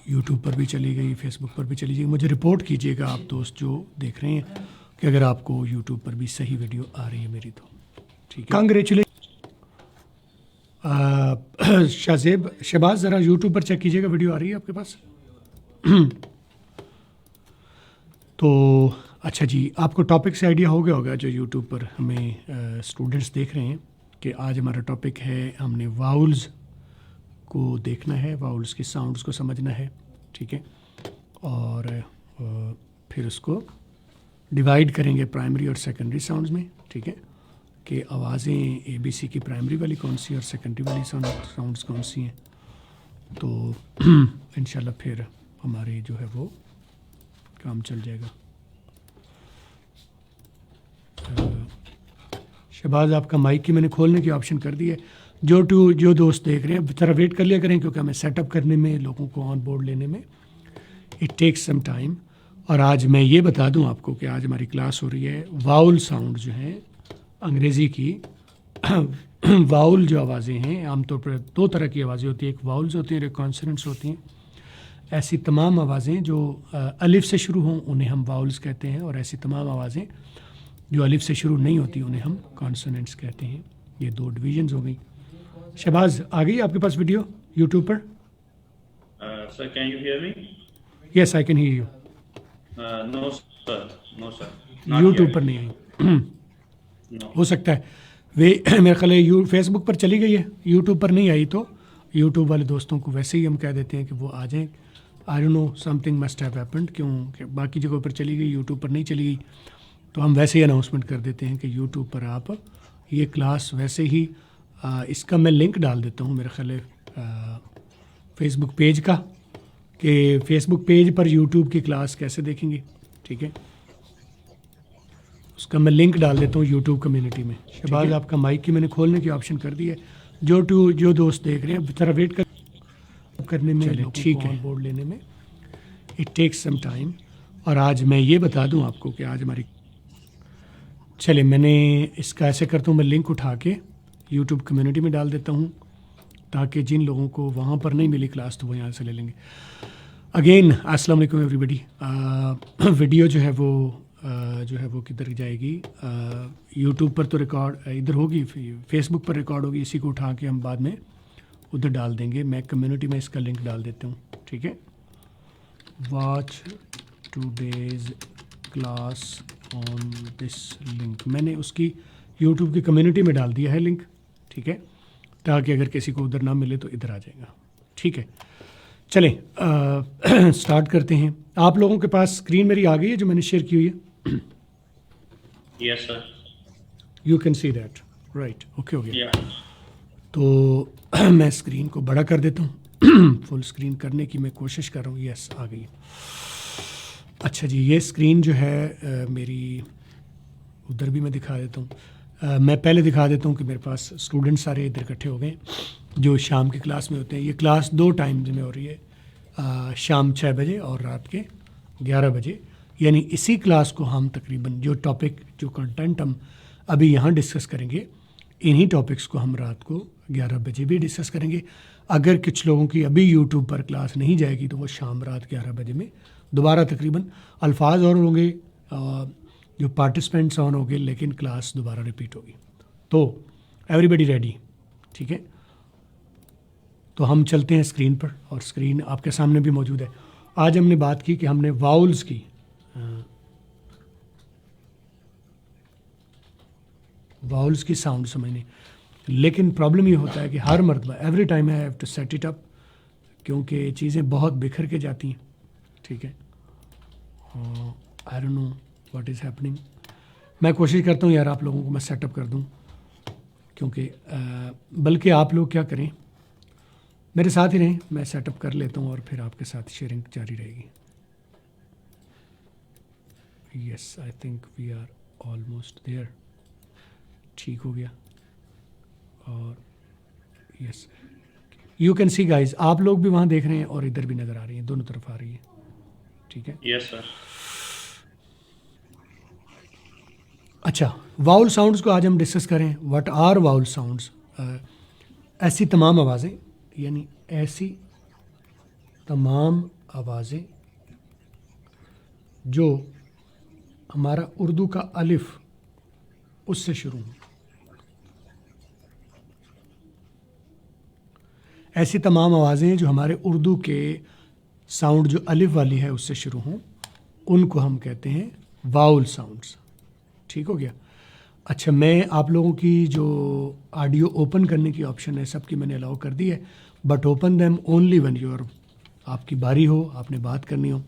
YouTube पर भी चली गई, फेसबुक पर भी चली गई। मुझे रिपोर्ट कीजिएगा आप दोस्त जो देख रहे हैं कि अगर आपको यूट्यूब पर भी सही वीडियो आ रही है मेरी तो। ठीक है, कांग्रेचुलेशन। शाहजेब शहबाज, ज़रा यूट्यूब पर चेक कीजिएगा, वीडियो आ रही है आपके पास? तो अच्छा जी, आपको टॉपिक से आइडिया हो गया होगा जो यूट्यूब पर हमें स्टूडेंट्स देख रहे हैं कि आज हमारा टॉपिक है, हमने वाउल्स को देखना है, वाउल्स के साउंड्स को समझना है। ठीक है, और फिर उसको डिवाइड करेंगे प्राइमरी और सेकेंडरी साउंड्स में। ठीक है, कि आवाज़ें ABC की प्राइमरी वाली कौन सी और सेकेंडरी वाली साउंड्स कौन सी हैं। तो इंशाल्लाह फिर हमारे जो है वो काम चल जाएगा। शहबाज, आपका माइक की मैंने खोलने की ऑप्शन कर दी है। जो दोस्त देख रहे हैं ज़रा वेट कर लिया करें, क्योंकि हमें सेटअप करने में, लोगों को ऑन बोर्ड लेने में इट टेक्स सम टाइम। और आज मैं ये बता दूं आपको कि आज हमारी क्लास हो रही है वाउल साउंड जो हैं अंग्रेज़ी की। वाउल जो आवाज़ें हैं, आमतौर पर दो तरह की आवाज़ें होती हैं, एक वाउल्स होती हैं और एक कॉन्सोनेंट्स होती हैं। ऐसी तमाम आवाज़ें जो अलिफ से शुरू हों उन्हें हम वाउल्स कहते हैं, और ऐसी तमाम आवाज़ें जो अलिफ से शुरू नहीं होती उन्हें हम कॉन्सोनेंट्स कहते हैं। ये दो डिवीजन्स हो गई। शहबाज, आ गई आपके पास वीडियो यूट्यूब पर? Sir, can you hear me? Yes, I can hear you. No, sir. No, sir. Not YouTube yet. पर नहीं आई। No. हो सकता है वे मेरे ख्याल है फेसबुक पर चली गई है, यूट्यूब पर नहीं आई। तो यूट्यूब वाले दोस्तों को वैसे ही हम कह देते हैं कि वो आ जाएं। आई don't no, something must have happened, क्योंकि बाकी जगहों पर चली गई, यूट्यूब पर नहीं चली गई। तो हम वैसे ही अनाउंसमेंट कर देते हैं कि यूट्यूब पर आप ये क्लास वैसे ही इसका मैं लिंक डाल देता हूँ मेरे ख्याल है फेसबुक पेज का, कि फेसबुक पेज पर यूट्यूब की क्लास कैसे देखेंगे। ठीक है, उसका मैं लिंक डाल देता हूँ यूट्यूब कम्युनिटी में। शहबाज, आपका माइक की मैंने खोलने की ऑप्शन कर दी है। जो दोस्त देख रहे हैं ज़रा वेट करने में, ठीक है, बोर्ड लेने में इट टेक्स सम टाइम। और आज मैं ये बता दूं आपको कि आज हमारी, चले मैंने इसका ऐसे करता हूँ, मैं लिंक उठा के यूट्यूब कम्युनिटी में डाल देता हूँ, ताकि जिन लोगों को वहाँ पर नहीं मिली क्लास तो वो यहाँ से ले लेंगे। अगेन अस्सलाम वालेकुम एवरीबॉडी। वीडियो जो है वो किधर जाएगी? यूट्यूब पर तो रिकॉर्ड इधर होगी, फेसबुक पर रिकॉर्ड होगी, इसी को उठा के हम बाद में उधर डाल देंगे। मैं कम्युनिटी में इसका लिंक डाल देता हूँ। ठीक है, watch today's class on this link, मैंने उसकी यूट्यूब की कम्युनिटी में डाल दिया है लिंक। ठीक है, ताकि अगर किसी को उधर ना मिले तो इधर आ जाएगा। ठीक है, चलें स्टार्ट करते हैं। आप लोगों के पास स्क्रीन मेरी आ गई है जो मैंने शेयर की हुई है? Yes, sir. You can see that, right? Okay, हो गया। Yeah. तो मैं स्क्रीन को बड़ा कर देता हूँ। फुल स्क्रीन करने की मैं कोशिश कर रहा हूँ। यस, आ गई। अच्छा जी, ये स्क्रीन जो है मेरी, उधर भी मैं दिखा देता हूँ। मैं पहले दिखा देता हूँ कि मेरे पास स्टूडेंट सारे इधर इकट्ठे हो गए जो शाम की क्लास में होते हैं। ये क्लास दो टाइम्स में हो रही है, शाम 6 बजे और रात के 11 बजे। यानी इसी क्लास को हम तकरीबन जो टॉपिक, जो कंटेंट हम अभी यहाँ डिस्कस करेंगे, इन्हीं टॉपिक्स को हम रात को 11 बजे भी डिस्कस करेंगे। अगर कुछ लोगों की अभी यूट्यूब पर क्लास नहीं जाएगी तो वो शाम रात 11 बजे में दोबारा तकरीबन अल्फाज और होंगे, जो पार्टिसिपेंट्स ऑन होंगे, लेकिन क्लास दोबारा रिपीट होगी। तो एवरीबडी रेडी? ठीक है, तो हम चलते हैं स्क्रीन पर, और स्क्रीन आपके सामने भी मौजूद है। आज हमने बात की कि हमने वाउल्स की, वाउल्स की साउंड समझने, लेकिन प्रॉब्लम ये होता है कि हर मरतबा every time I have to set it up, क्योंकि चीज़ें बहुत बिखर के जाती हैं। ठीक है, I don't know what is happening. मैं कोशिश करता हूँ यार आप लोगों को मैं सेटअप कर दूँ, क्योंकि बल्कि आप लोग क्या करें, मेरे साथ ही रहें, मैं सेटअप कर लेता हूँ और फिर आपके साथ शेयरिंग जारी रहेगी। Yes, I think we are almost there. ठीक हो गया। और yes, you can see guys, आप लोग भी वहाँ देख रहे हैं और इधर भी नज़र आ रही हैं, दोनों तरफ आ रही है। ठीक है, Yes, sir. अच्छा, वाउल साउंड्स को आज हम डिस्कस करें। What are vowel sounds? ऐसी तमाम आवाज़ें, यानी ऐसी तमाम आवाज़ें जो हमारा उर्दू का अलिफ उससे शुरू हों। ऐसी तमाम आवाज़ें जो हमारे उर्दू के साउंड जो अलिफ वाली है उससे शुरू हों, उनको हम कहते हैं वाउल साउंड्स। ठीक हो गया। अच्छा, मैं आप लोगों की जो ऑडियो ओपन करने की ऑप्शन है सबकी मैंने अलाउ कर दी है, but open them only when your आपकी बारी हो, आपने बात करनी हो,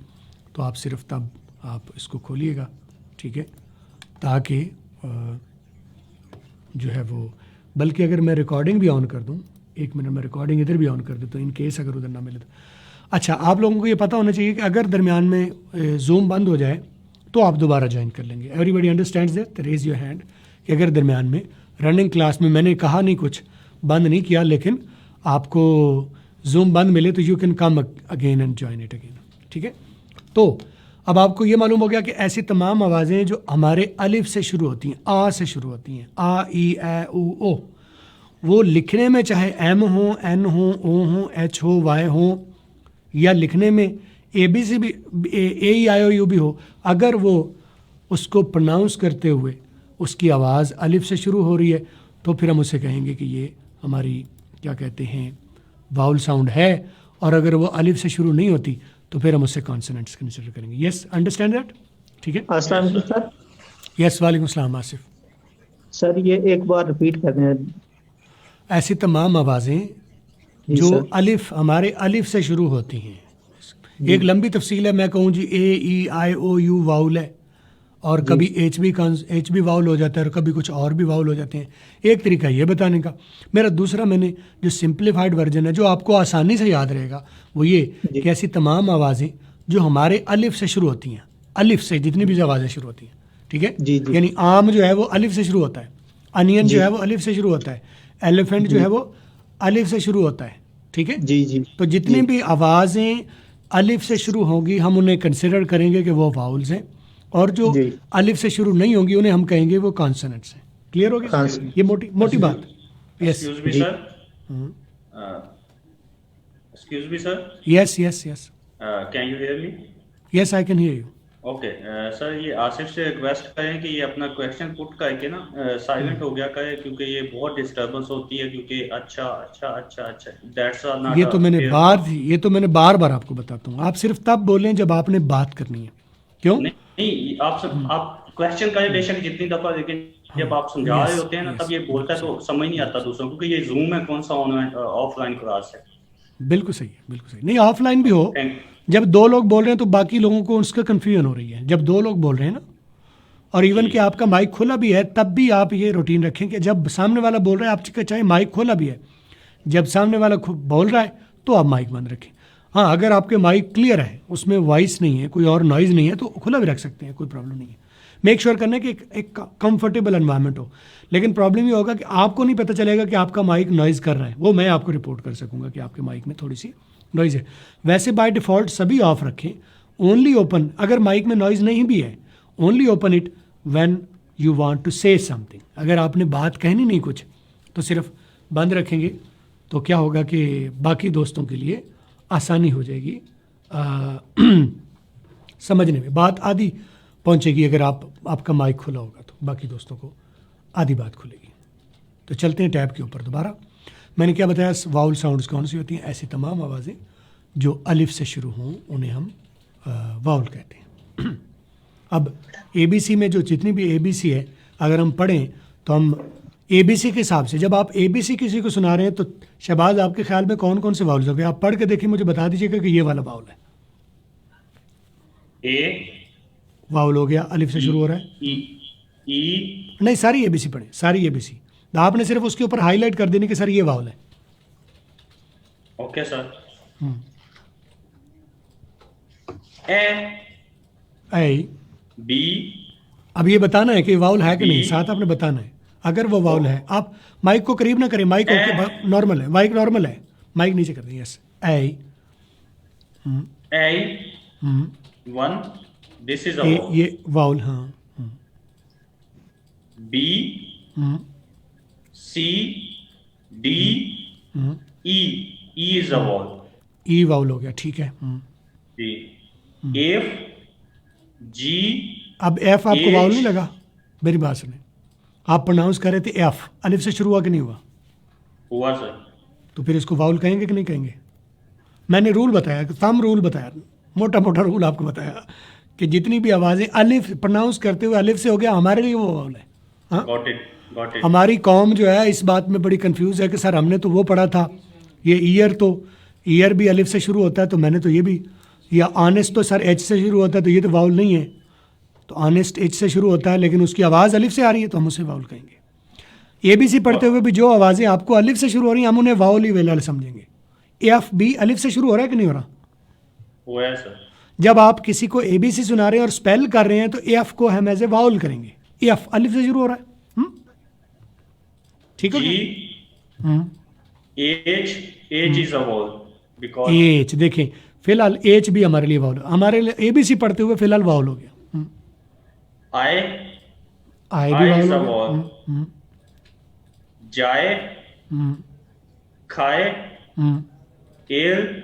तो आप सिर्फ तब आप इसको खोलिएगा। ठीक है, ताकि जो है वो, बल्कि अगर मैं रिकॉर्डिंग भी ऑन कर दूं, 1 मिनट में रिकॉर्डिंग इधर भी ऑन कर दूं, तो इन केस अगर उधर ना मिले तो। अच्छा, आप लोगों को ये पता होना चाहिए कि अगर दरमियान में जूम बंद हो जाए तो आप दोबारा ज्वाइन कर लेंगे। Everybody understands that, raise your hand कि अगर दरमियान में रनिंग क्लास में मैंने कहा नहीं, कुछ बंद नहीं किया, लेकिन आपको जूम बंद मिले तो you can come again and join it again. ठीक है, तो अब आपको ये मालूम हो गया कि ऐसी तमाम आवाज़ें जो हमारे अलिफ से शुरू होती हैं, आ से शुरू होती हैं, आ ई ए उ ओ, वो लिखने में चाहे एम हो, एन हो, ओ हो, एच हो, वाई हो, या लिखने में ए बी सी भी, ए ई आई ओ यू भी हो, अगर वो उसको प्रोनाउंस करते हुए उसकी आवाज़ अलिफ से शुरू हो रही है तो फिर हम उसे कहेंगे कि ये हमारी क्या कहते हैं वाउल साउंड है। और अगर वो अलिफ से शुरू नहीं होती तो फिर हम उससे कॉन्सोनेंट्स कंसिडर करेंगे। Yes, understand that? ठीक है, अस्सलाम वालेकुम सर। यस, वालेकुम सलाम आसिफ। सर ये एक बार रिपीट कर दें। ऐसी तमाम आवाज़ें जी जो सर। अलिफ हमारे अलिफ से शुरू होती हैं, एक लंबी तफसील है, मैं कहूँ जी ए ई आई ओ यू वाउल है, और कभी एच बी वाउल हो जाता है, और कभी कुछ और भी वाउल हो जाते हैं। एक तरीका ये बताने का। मेरा दूसरा, मैंने जो सिंप्लीफाइड वर्जन है जो आपको आसानी से याद रहेगा, वो ये कि ऐसी तमाम आवाज़ें जो हमारे अलिफ से शुरू होती हैं, अलिफ से जितनी भी आवाज़ें शुरू होती हैं, ठीक है, जी जी। यानी आम जो है वो अलिफ से शुरू होता है, अनियन जो है वो अलिफ से शुरू होता है, एलिफेंट जो है वो अलिफ से शुरू होता है। ठीक है जी जी। तो जितनी भी आवाज़ें अलिफ से शुरू होंगी हम उन्हें कंसिडर करेंगे कि वो वाउल्स हैं, और जो जी। अलिफ से शुरू नहीं होंगी उन्हें हम कहेंगे वो कॉन्सोनेंट्स हैं। क्लियर हो गया? Consonant। ये मोटी मोटी बात। यस Excuse me, जी। sir. Excuse me, sir. Yes yes yes Can you hear me? Yes, I can hear you. Okay sir, ये आसिफ से रिक्वेस्ट करें कि ये अपना क्वेश्चन पुट करके ना साइलेंट हो गया करे, क्योंकि ये बहुत डिस्टरबेंस होती है, क्योंकि अच्छा अच्छा अच्छा अच्छा दैट्स नॉट ये तो मैंने बार बार आपको बताता हूँ, आप सिर्फ तब बोलें जब आपने बात करनी है। क्यों? नहीं नहीं, आप क्वेश्चन करें बेशक जितनी दफा, लेकिन जब आप समझा Yes, रहे होते हैं ना yes, तब ये बोलता है तो समझ नहीं आता दूसरों को कि ये जूम है कौन सा ऑनलाइन ऑफलाइन क्लास है। बिल्कुल सही है, बिल्कुल सही। नहीं, ऑफलाइन भी हो, थैंक जब दो लोग बोल रहे हैं तो बाकी लोगों को उसका कन्फ्यूजन हो रही है। जब दो लोग बोल रहे हैं ना, और इवन कि आपका माइक खोला भी है, तब भी आप ये रूटीन रखें कि जब सामने वाला बोल रहा है, आप चाहे माइक खोला भी है, जब सामने वाला बोल रहा है तो आप माइक बंद रखें। हाँ, अगर आपके माइक क्लियर है, उसमें वॉइस नहीं है, कोई और नॉइज़ नहीं है, तो खुला भी रख सकते हैं, कोई प्रॉब्लम नहीं है। मेक श्योर करना कि एक कंफर्टेबल एनवायरनमेंट हो। लेकिन प्रॉब्लम ये होगा कि आपको नहीं पता चलेगा कि आपका माइक नॉइज़ कर रहा है, वो मैं आपको रिपोर्ट कर सकूंगा कि आपके माइक में थोड़ी सी नॉइज़ है। वैसे बाय डिफ़ॉल्ट सभी ऑफ रखें, ओनली ओपन अगर माइक में नॉइज़ नहीं भी है, only open it when you want to say something. अगर आपने बात कहनी नहीं कुछ, तो सिर्फ बंद रखेंगे, तो क्या होगा कि बाकी दोस्तों के लिए आसानी हो जाएगी समझने में, बात आधी पहुंचेगी। अगर आपका माइक खुला होगा तो बाकी दोस्तों को आधी बात खुलेगी। तो चलते हैं टैब के ऊपर दोबारा। मैंने क्या बताया, वाउल साउंड्स कौन सी होती हैं? ऐसी तमाम आवाज़ें जो अलिफ से शुरू हों उन्हें हम वाउल कहते हैं। अब ABC में जो जितनी भी ABC है, अगर हम पढ़ें तो हम ABC के हिसाब से, जब आप ABC किसी को सुना रहे हैं तो शहबाज आपके ख्याल में कौन कौन से वाउल्स हो गए? आप पढ़ के देखिए, मुझे बता दीजिएगा कि ये वाला वाउल है। ए वाउल हो गया, अलिफ से शुरू हो रहा है। ई नहीं, सारी ABC पढ़े, सारी ABC। तो आपने सिर्फ उसके ऊपर हाईलाइट कर देनी कि सर ये वाउल है। Okay sir. A I B अब ये बताना है कि वाउल है कि नहीं, बी। साथ आपने बताना है। अगर वो वाउल है, आप माइक को करीब ना करें, माइक नॉर्मल है, माइक नॉर्मल है, माइक नीचे कर दें। Yes, I A one, this is a ये वाउल, हाँ। B C D E, E is a vowel. E vowel हो गया, ठीक है। जी, एफ, जी, अब एफ आपको वाउल H, नहीं लगा? मेरी बात सुने, आप प्रोनाउंस कर रहे थे एफ, अलिफ से शुरू हुआ कि नहीं हुआ? हुआ सर। तो फिर इसको वाउल कहेंगे कि नहीं कहेंगे? मैंने रूल बताया, थंब रूल बताया, मोटा मोटा रूल आपको बताया कि जितनी भी आवाज़ें अलिफ प्रोनाउंस करते हुए अलिफ से हो गया, हमारे लिए वो वाउल है। हाँ, गॉट इट, गॉट इट। हमारी कौम जो है इस बात में बड़ी कंफ्यूज है कि सर हमने तो वो पढ़ा था, ये ईयर तो ईयर भी अलिफ से शुरू होता है, तो मैंने तो ये भी, या ऑनेस्ट तो सर एच से शुरू होता है, तो ये तो वाउल नहीं है। तो ऑनेस्ट एच से शुरू होता है लेकिन उसकी आवाज़ अलिफ से आ रही है, तो हम उसे वाउल कहेंगे। एबीसी पढ़ते हुए भी जो आवाज़ें आपको अलिफ से शुरू हो रही हैं, हम उन्हें वाउल ही वेलल समझेंगे। एफ बी अलिफ से शुरू हो रहा है कि नहीं हो रहा? हुआ है सर। जब आप किसी को एबीसी सुना रहे हैं और स्पेल कर रहे हैं, तो एफ को हम एज ए वाउल करेंगे। एफ अलिफ से शुरू हो रहा है, ठीक है? जी, H is a vowel because H, देखें फिलहाल एच भी हमारे लिए वाउल, हमारे लिए एबीसी पढ़ते हुए फिलहाल वाउल हो गया। आई, आई भी I वाउल is हो a गया। vowel. जाए, खाए, एल,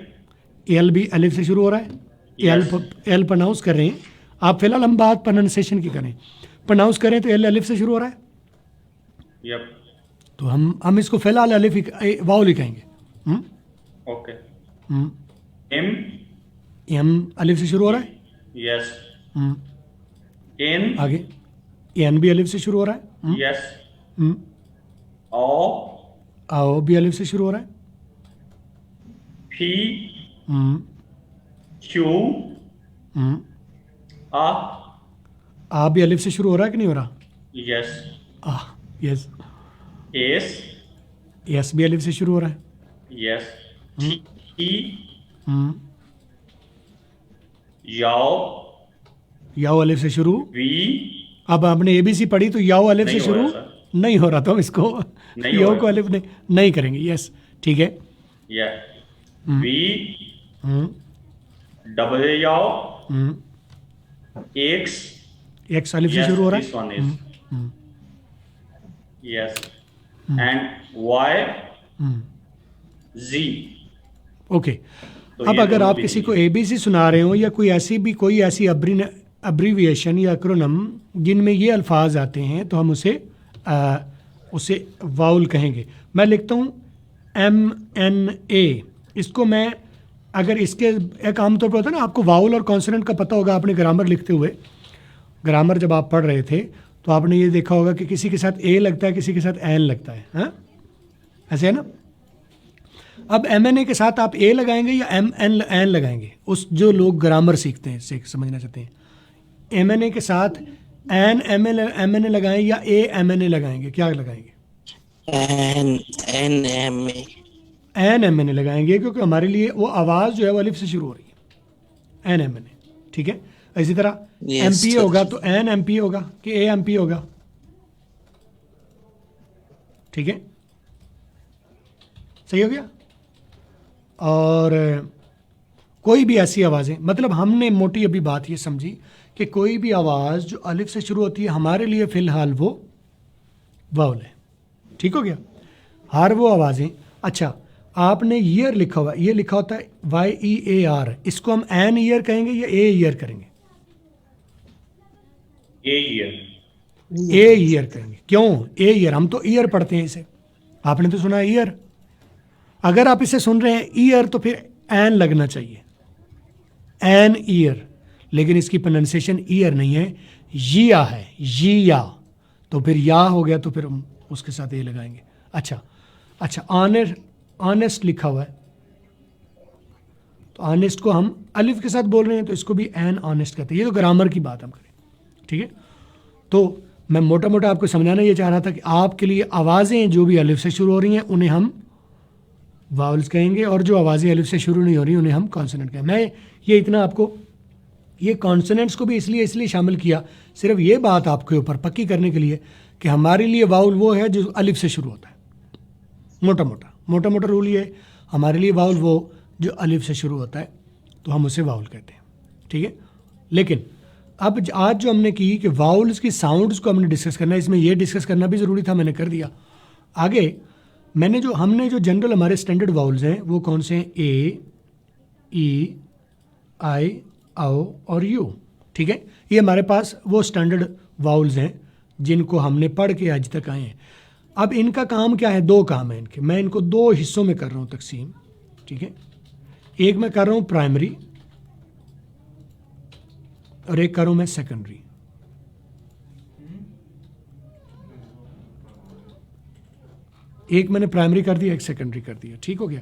एल भी अलिफ से शुरू हो रहा है। Yes. एल प्रोनाउंस कर रहे हैं आप, फिलहाल हम बात प्रोनाउंसिएशन की करें। प्रोनाउंस करें तो एल अलिफ से शुरू हो रहा है, यप, तो हम इसको फिलहाल अलिफ वाउल ही कहेंगे। ओके। एम, एम अलिफ से शुरू हो रहा है। यस, एन, आगे एन भी अलिफ से शुरू हो रहा है। यस, हम्म, ओ, आओ भी अलिफ से शुरू हो रहा है। पी, हम्म, क्यू, हम्म, आ, भी अलिफ से शुरू हो रहा है कि नहीं हो रहा? यस, आ, यस। एस, एस भी अलिफ से शुरू हो रहा है। यस, टी, हम्म, याओ, याओ अलिफ से शुरू। वी, अब आपने एबीसी पढ़ी तो याओ अलिफ से नहीं हो शुरू रहा, सर। नहीं हो रहा, तो हम इसको नहीं हो याओ रहा। को अलिफ नहीं करेंगे। यस, ठीक है। या, वी, हम्म, डबल याओ, हम्म, एक्स, एक्स अलिफ से yes, शुरू हो रहा this है। one is, yes, and Y, Z, okay. तो अब ये अगर दोनों आप भी किसी नहीं को एबीसी सुना रहे हो या कोई ऐसी अब्रीविएशन या एक्रोनम जिनमें ये अल्फाज आते हैं, तो हम उसे वाउल कहेंगे। मैं लिखता हूँ MNA, इसको मैं अगर इसके एक आमतौर पर होता है ना, आपको वाउल और कॉन्सोनेंट का पता होगा, आपने ग्रामर लिखते हुए, ग्रामर जब आप पढ़ रहे थे तो आपने ये देखा होगा कि किसी के साथ ए लगता है, किसी के साथ एन लगता है, हाँ? ऐसे है ना? अब MNA के साथ आप ए लगाएंगे या एन लगाएंगे? उस जो लोग ग्रामर सीखते हैं, समझना चाहते हैं, MNA के साथ एन MNA लगाएं या ए MNA लगाएंगे, क्या लगाएंगे? एन MNA लगाएंगे, क्योंकि हमारे लिए वो आवाज़ जो है वो अलिफ से शुरू हो रही है। एन MNA, ठीक है। इसी तरह MPA होगा तो एन MPA होगा कि ए MPA होगा, ठीक है, सही हो गया। और कोई भी ऐसी आवाज़ें, मतलब हमने मोटी अभी बात ये समझी कि कोई भी आवाज़ जो अलिफ से शुरू होती है हमारे लिए फ़िलहाल वो वाउल है, ठीक हो गया। हर वो आवाज़ें, अच्छा आपने ईयर लिखा हुआ, ये लिखा होता है YEAR, इसको हम एन ईयर कहेंगे या ए ईयर करेंगे? ए ईयर, ए ईयर करेंगे। क्यों ए ईयर? हम तो ईयर पढ़ते हैं इसे, आपने तो सुना ईयर। अगर आप इसे सुन रहे हैं ईयर तो फिर एन लगना चाहिए, एन ईयर, लेकिन इसकी प्रोनाउंसिएशन ईयर नहीं है, यिया है, यिया, तो फिर या हो गया, तो फिर हम उसके साथ ए लगाएंगे। अच्छा ऑनेस्ट लिखा हुआ है, तो ऑनेस्ट को हम अलिफ के साथ बोल रहे हैं, तो इसको भी एन ऑनेस्ट कहते हैं। ये तो ग्रामर की बात हम करें, ठीक है। तो मैं मोटा मोटा आपको समझाना ये चाह रहा था कि आपके लिए आवाज़ें जो भी अलिफ से शुरू हो रही हैं उन्हें हम वावल्स कहेंगे, और जो आवाज़ें अलिफ से शुरू नहीं हो रही उन्हें हम कॉन्सोनेंट कहेंगे। मैं ये इतना आपको ये कॉन्सोनेंट्स को भी इसलिए शामिल किया, सिर्फ ये बात आपके ऊपर पक्की करने के लिए कि हमारे लिए वाउल वो है जो अलिफ से शुरू होता है। मोटा मोटा रूल ये, हमारे लिए वाउल वो जो अलिफ से शुरू होता है, तो हम उसे वाउल कहते हैं, ठीक है। लेकिन अब आज जो हमने की कि वाउल्स की साउंड्स को हमने डिस्कस करना है, इसमें ये डिस्कस करना भी ज़रूरी था, मैंने कर दिया। आगे हमने जो जनरल हमारे स्टैंडर्ड वाउल्स हैं वो कौन से हैं? ए, ई, आई, आओ और यू। ठीक है, ये हमारे पास वो स्टैंडर्ड वाउल्स हैं जिनको हमने पढ़ के आज तक आए हैं। अब इनका काम क्या है? दो काम है इनके। मैं इनको दो हिस्सों में कर रहा हूँ तकसीम। ठीक है, एक मैं कर रहा हूँ प्राइमरी और एक कर रहा हूँ मैं सेकेंडरी। एक मैंने प्राइमरी कर दिया, एक सेकेंडरी कर दिया। ठीक हो गया।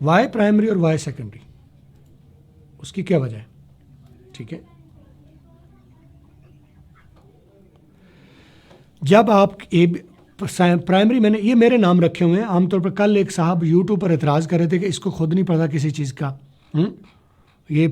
वाई प्राइमरी और वाई सेकेंडरी, उसकी क्या वजह है? ठीक है, जब आप प्राइमरी, मैंने ये मेरे नाम रखे हुए हैं आमतौर पर। कल एक साहब यूट्यूब पर एतराज़ कर रहे थे कि इसको खुद नहीं पता किसी चीज़ का। ये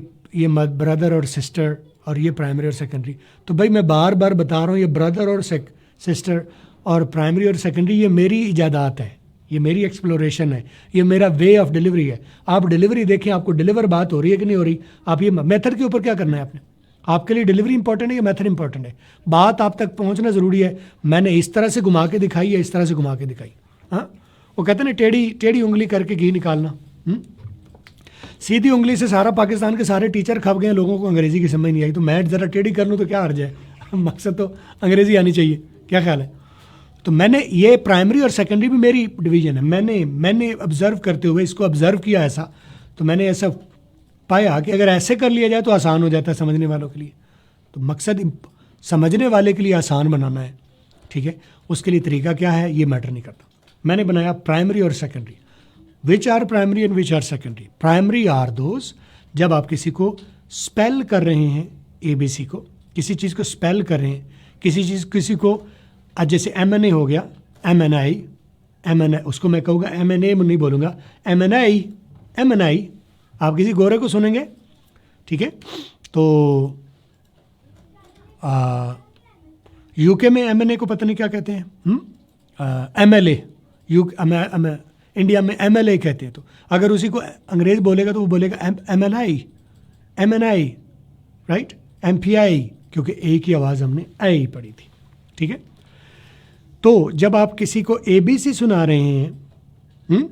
ब्रदर और सिस्टर और ये प्राइमरी और सेकेंडरी। तो भाई मैं बार बार बता रहा हूँ, ये ब्रदर और सिस्टर और प्राइमरी और सेकेंडरी ये मेरी इजादात है, ये मेरी एक्सप्लोरेशन है, ये मेरा वे ऑफ डिलीवरी है। आप डिलीवरी देखें, आपको डिलीवर बात हो रही है कि नहीं हो रही। आप ये मेथड के ऊपर क्या करना है आपने? आपके लिए डिलीवरी इंपॉर्टेंट है या मेथड इंपॉर्टेंट है? बात आप तक पहुंचना ज़रूरी है। मैंने इस तरह से घुमा के दिखाई या इस तरह से घुमा के दिखाई। हाँ, वो कहते हैं टेढ़ी उंगली करके घी निकालना। सीधी उंगली से सारा पाकिस्तान के सारे टीचर खप गए, लोगों को अंग्रेज़ी की समझ नहीं आई, तो मैं ज़रा टेढ़ी कर लूँ तो क्या हर्ज है? मकसद तो अंग्रेज़ी आनी चाहिए। क्या ख्याल है? तो मैंने ये प्राइमरी और सेकेंडरी भी मेरी डिवीज़न है। मैंने ऑब्ज़र्व करते हुए इसको ऑब्ज़र्व किया ऐसा, तो मैंने ऐसा पाया कि अगर ऐसे कर लिया जाए तो आसान हो जाता है समझने वालों के लिए। तो मकसद समझने वाले के लिए आसान बनाना है। ठीक है, उसके लिए तरीका क्या है ये मैटर नहीं करता। मैंने बनाया प्राइमरी और secondary. Which are primary and which are secondary? Primary are those जब आप किसी को स्पेल कर रहे हैं, ABC को, किसी चीज़ को स्पेल कर रहे हैं, किसी को जैसे MNA हो गया, MNI, उसको मैं कहूँगा MNA नहीं बोलूँगा, MNI। आप किसी गोरे को सुनेंगे, ठीक है, तो UK में MNA को पता नहीं क्या कहते हैं, MLA, इंडिया में MLA कहते हैं। तो अगर उसी को अंग्रेज़ बोलेगा तो वो बोलेगा MNI, राइट, MPI, क्योंकि ए की आवाज़ हमने आई पढ़ी थी। ठीक है, तो जब आप किसी को ABC सुना रहे हैं,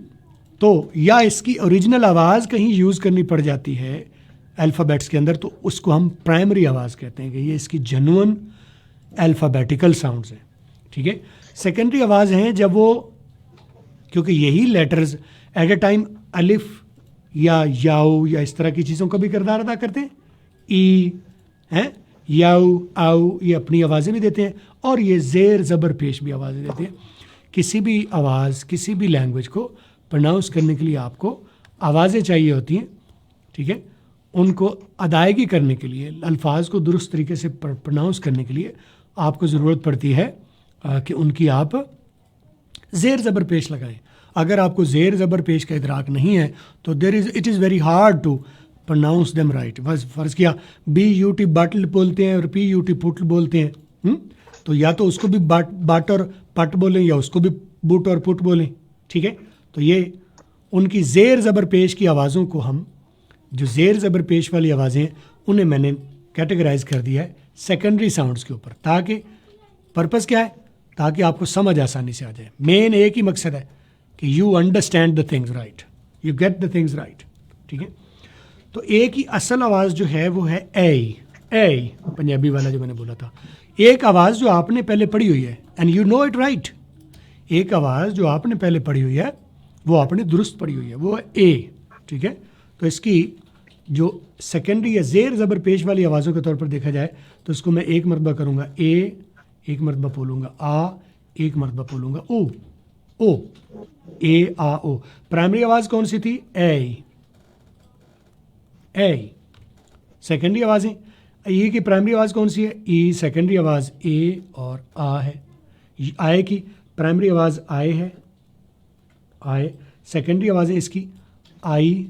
तो या इसकी ओरिजिनल आवाज़ कहीं यूज़ करनी पड़ जाती है अल्फ़ाबेट्स के अंदर, तो उसको हम प्राइमरी आवाज़ कहते हैं कि ये इसकी जेन्युइन अल्फ़ाबेटिकल साउंड्स हैं। ठीक है, सेकेंडरी आवाज़ हैं जब वो, क्योंकि यही लेटर्स एट ए टाइम अलिफ या याऊ या इस तरह की चीज़ों का भी किरदार अदा करते हैं। ई हैं, याऊ, आऊ, ये अपनी आवाज़ें भी देते हैं और ये ज़ेर ज़बर पेश भी आवाज़ें देते हैं। किसी भी आवाज़, किसी भी लैंग्वेज को प्रोनाउंस करने के लिए आपको आवाज़ें चाहिए होती हैं। ठीक है, उनको अदायगी करने के लिए, अल्फाज को दुरुस्त तरीके से प्रोनाउंस करने के लिए आपको ज़रूरत पड़ती है कि उनकी आप ज़ेर ज़बर पेश लगाएं। अगर आपको ज़ेर ज़बर पेश का इदराक नहीं है तो it is very hard to pronounce them right. बस फ़र्ज़ किया BUT बाटल बोलते हैं और PUT पुटल बोलते हैं, तो या तो उसको भी बाट और पट बोलें या उसको भी बुट और पुट बोलें। ठीक है, तो ये उनकी ज़ेर ज़बर पेश की आवाज़ों को, हम जो ज़ेर ज़बर पेश वाली आवाज़ें हैं उन्हें मैंने कैटेगराइज कर दिया है सेकेंडरी साउंड्स के ऊपर, ताकि पर्पज़ क्या है, ताकि आपको समझ आसानी से आ जाए। मेन एक ही मकसद है कि you understand the things right, you get the things right. ठीक है, तो एक ही असल आवाज़ जो है वो है ए, पंजाबी वाला जो मैंने बोला था। एक आवाज़ जो आपने पहले पढ़ी हुई है, and you know it right, एक आवाज़ जो आपने पहले पढ़ी हुई है वो आपने दुरुस्त पढ़ी हुई है, वो है ए। ठीक है, तो इसकी जो सेकेंडरी या ज़ेर ज़बर पेश वाली आवाज़ों के तौर पर देखा जाए तो इसको मैं एक मरतबा करूँगा ए, एक मरतबा बोलूँगा आ, एक मरतबा बोलूँगा ओ, ए आ ओ। प्राइमरी आवाज़ कौन सी थी? ए। सेकेंडरी आवाज़ें, ई की प्राइमरी आवाज़ कौन सी है? ई। सेकेंडरी आवाज़ ए और आ है। आए की प्राइमरी आवाज़ आए है, आए। सेकेंडरी आवाज़ें इसकी आई,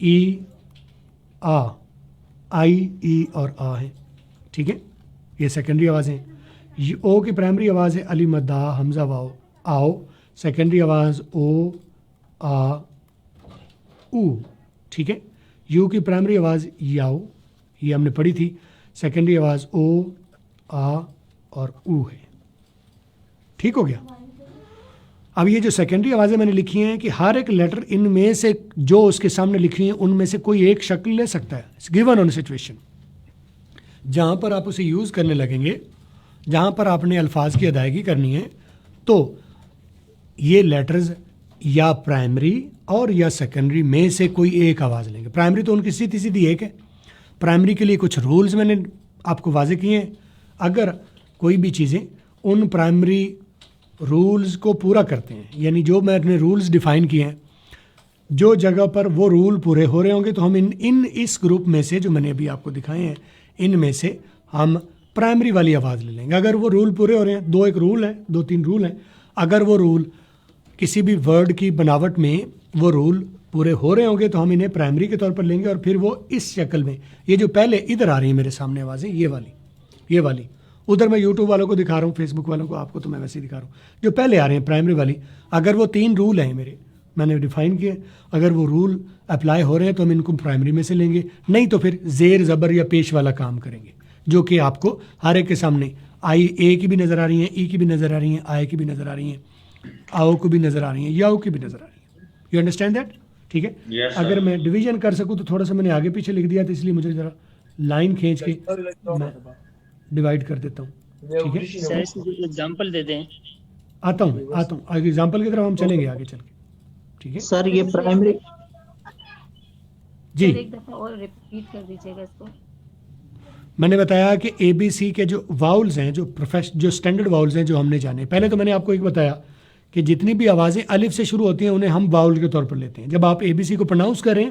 ई, आ, आई, ई और आ है। ठीक है, ये सेकेंडरी आवाज़ें। ओ की प्राइमरी आवाज़ है अली मद्दा हमज़ा वाओ, आओ। सेकेंडरी आवाज़ ओ, आ, ऊ। ठीक है, यू की प्राइमरी आवाज़ याओ, ये हमने पढ़ी थी। सेकेंडरी आवाज़ ओ, आ और ऊ है। ठीक हो गया। अब ये जो सेकेंडरी आवाज़ें मैंने लिखी हैं कि हर एक लेटर इनमें से जो उसके सामने लिखी हैं उनमें से कोई एक शक्ल ले सकता है, गिवन ऑन सिचुएशन। जहाँ पर आप उसे यूज़ करने लगेंगे, जहाँ पर आपने अल्फाज की अदायगी करनी है, तो ये लेटर्स या प्राइमरी और या सेकेंडरी में से कोई एक आवाज़ लेंगे। प्राइमरी तो उनकी सीधी सीधी एक है। प्राइमरी के लिए कुछ रूल्स मैंने आपको वाजे किए हैं। अगर कोई भी चीज़ें उन प्राइमरी रूल्स को पूरा करते हैं, यानी जो मैंने रूल्स डिफ़ाइन किए हैं, जो जगह पर वो रूल पूरे हो रहे होंगे, तो हम इस ग्रुप में से जो मैंने अभी आपको दिखाए हैं, इनमें से हम प्राइमरी वाली आवाज़ ले लेंगे। अगर वो रूल पूरे हो रहे हैं, दो तीन रूल हैं, अगर वो रूल किसी भी वर्ड की बनावट में वो रूल पूरे हो रहे होंगे, तो हम इन्हें प्राइमरी के तौर पर लेंगे। और फिर वो इस शक्ल में, ये जो पहले इधर आ रही है मेरे सामने आवाज़ें, ये वाली उधर मैं यूट्यूब वालों को दिखा रहा हूँ, फेसबुक वालों को, आपको तो मैं वैसे ही दिखा रहा हूँ, जो पहले आ रहे हैं प्राइमरी वाली। अगर वो 3 रूल हैं मैंने डिफाइन किए, अगर वो रूल अप्लाई हो रहे हैं तो हम इनको प्राइमरी में से लेंगे, नहीं तो फिर ज़ेर ज़बर या पेश वाला काम करेंगे, जो कि आपको हर एक के सामने आई ए की भी नज़र आ रही हैं, ई की भी नज़र आ रही हैं, आई की भी नज़र आ रही हैं, आओ को भी नज़र आ रही हैं, याओ की भी नज़र आ रही हैं। You understand that? ठीक है। Yes, अगर sir. मैं डिवीजन कर सकूँ तो थोड़ा सा मैंने आगे पीछे लिख दिया, तो इसलिए मुझे ज़रा लाइन खींच के मैं डिवाइड कर देता हूँ। ठीक है, सर इसमें एग्जांपल दे दें। आता हूँ आगे एग्जाम्पल की तरफ हम चलेंगे आगे चल के। ठीक है सर ये प्राइमरी जी। सर एक दफा और रिपीट कर दीजिएगा इसको। मैंने बताया कि ABC के जो वाउल्स हैं, जो स्टैंडर्ड वाउल्स हैं, जो हमने जाने, पहले तो मैंने आपको एक बताया कि जितनी भी आवाज़ें अलिफ से शुरू होती हैं उन्हें हम वाउल के तौर पर लेते हैं। जब आप ABC को प्रोनाउंस करें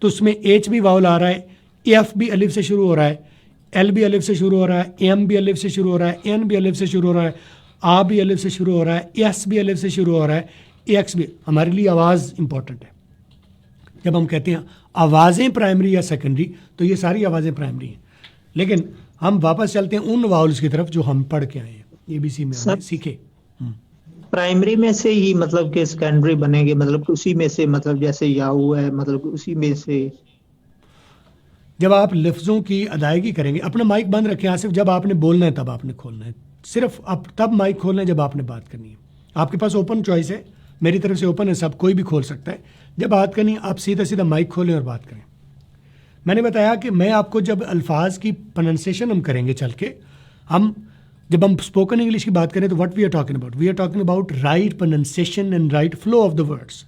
तो उसमें H भी वाउल आ रहा है, F भी अलिफ से शुरू हो रहा है, L भी अलिफ से शुरू हो रहा है, M भी अलिफ से शुरू हो रहा है, N भी अलिफ से शुरू हो रहा है, A भी अलिफ से शुरू हो रहा है, S भी अलिफ से शुरू हो रहा है, X भी। हमारे लिए आवाज़ इंपॉर्टेंट है। जब हम कहते हैं आवाज़ें प्राइमरी या सेकेंडरी, तो ये सारी आवाज़ें प्राइमरी हैं। लेकिन हम वापस चलते हैं उन वाउल्स की तरफ जो हम पढ़ के आए हैं, ABC में हमने सीखे। प्राइमरी में से ही मतलब कि सेकेंडरी बनेंगे, मतलब उसी में से, मतलब जैसे याहू है, मतलब उसी में से। जब आप लफ्ज़ों की अदायगी करेंगे, अपना माइक बंद रखें आसिफ, जब आपने बोलना है तब आपने खोलना है, सिर्फ आप तब माइक खोलना है जब आपने बात करनी है। आपके पास ओपन चॉइस है, मेरी तरफ से ओपन है, सब कोई भी खोल सकता है। जब बात करनी है आप सीधा माइक खोलें और बात करें। मैंने बताया कि मैं आपको जब अल्फाज की प्रोनाउंसिएशन हम करेंगे चल के, जब हम स्पोकन इंग्लिश की बात करें तो what we are talking about right pronunciation and right flow of the words.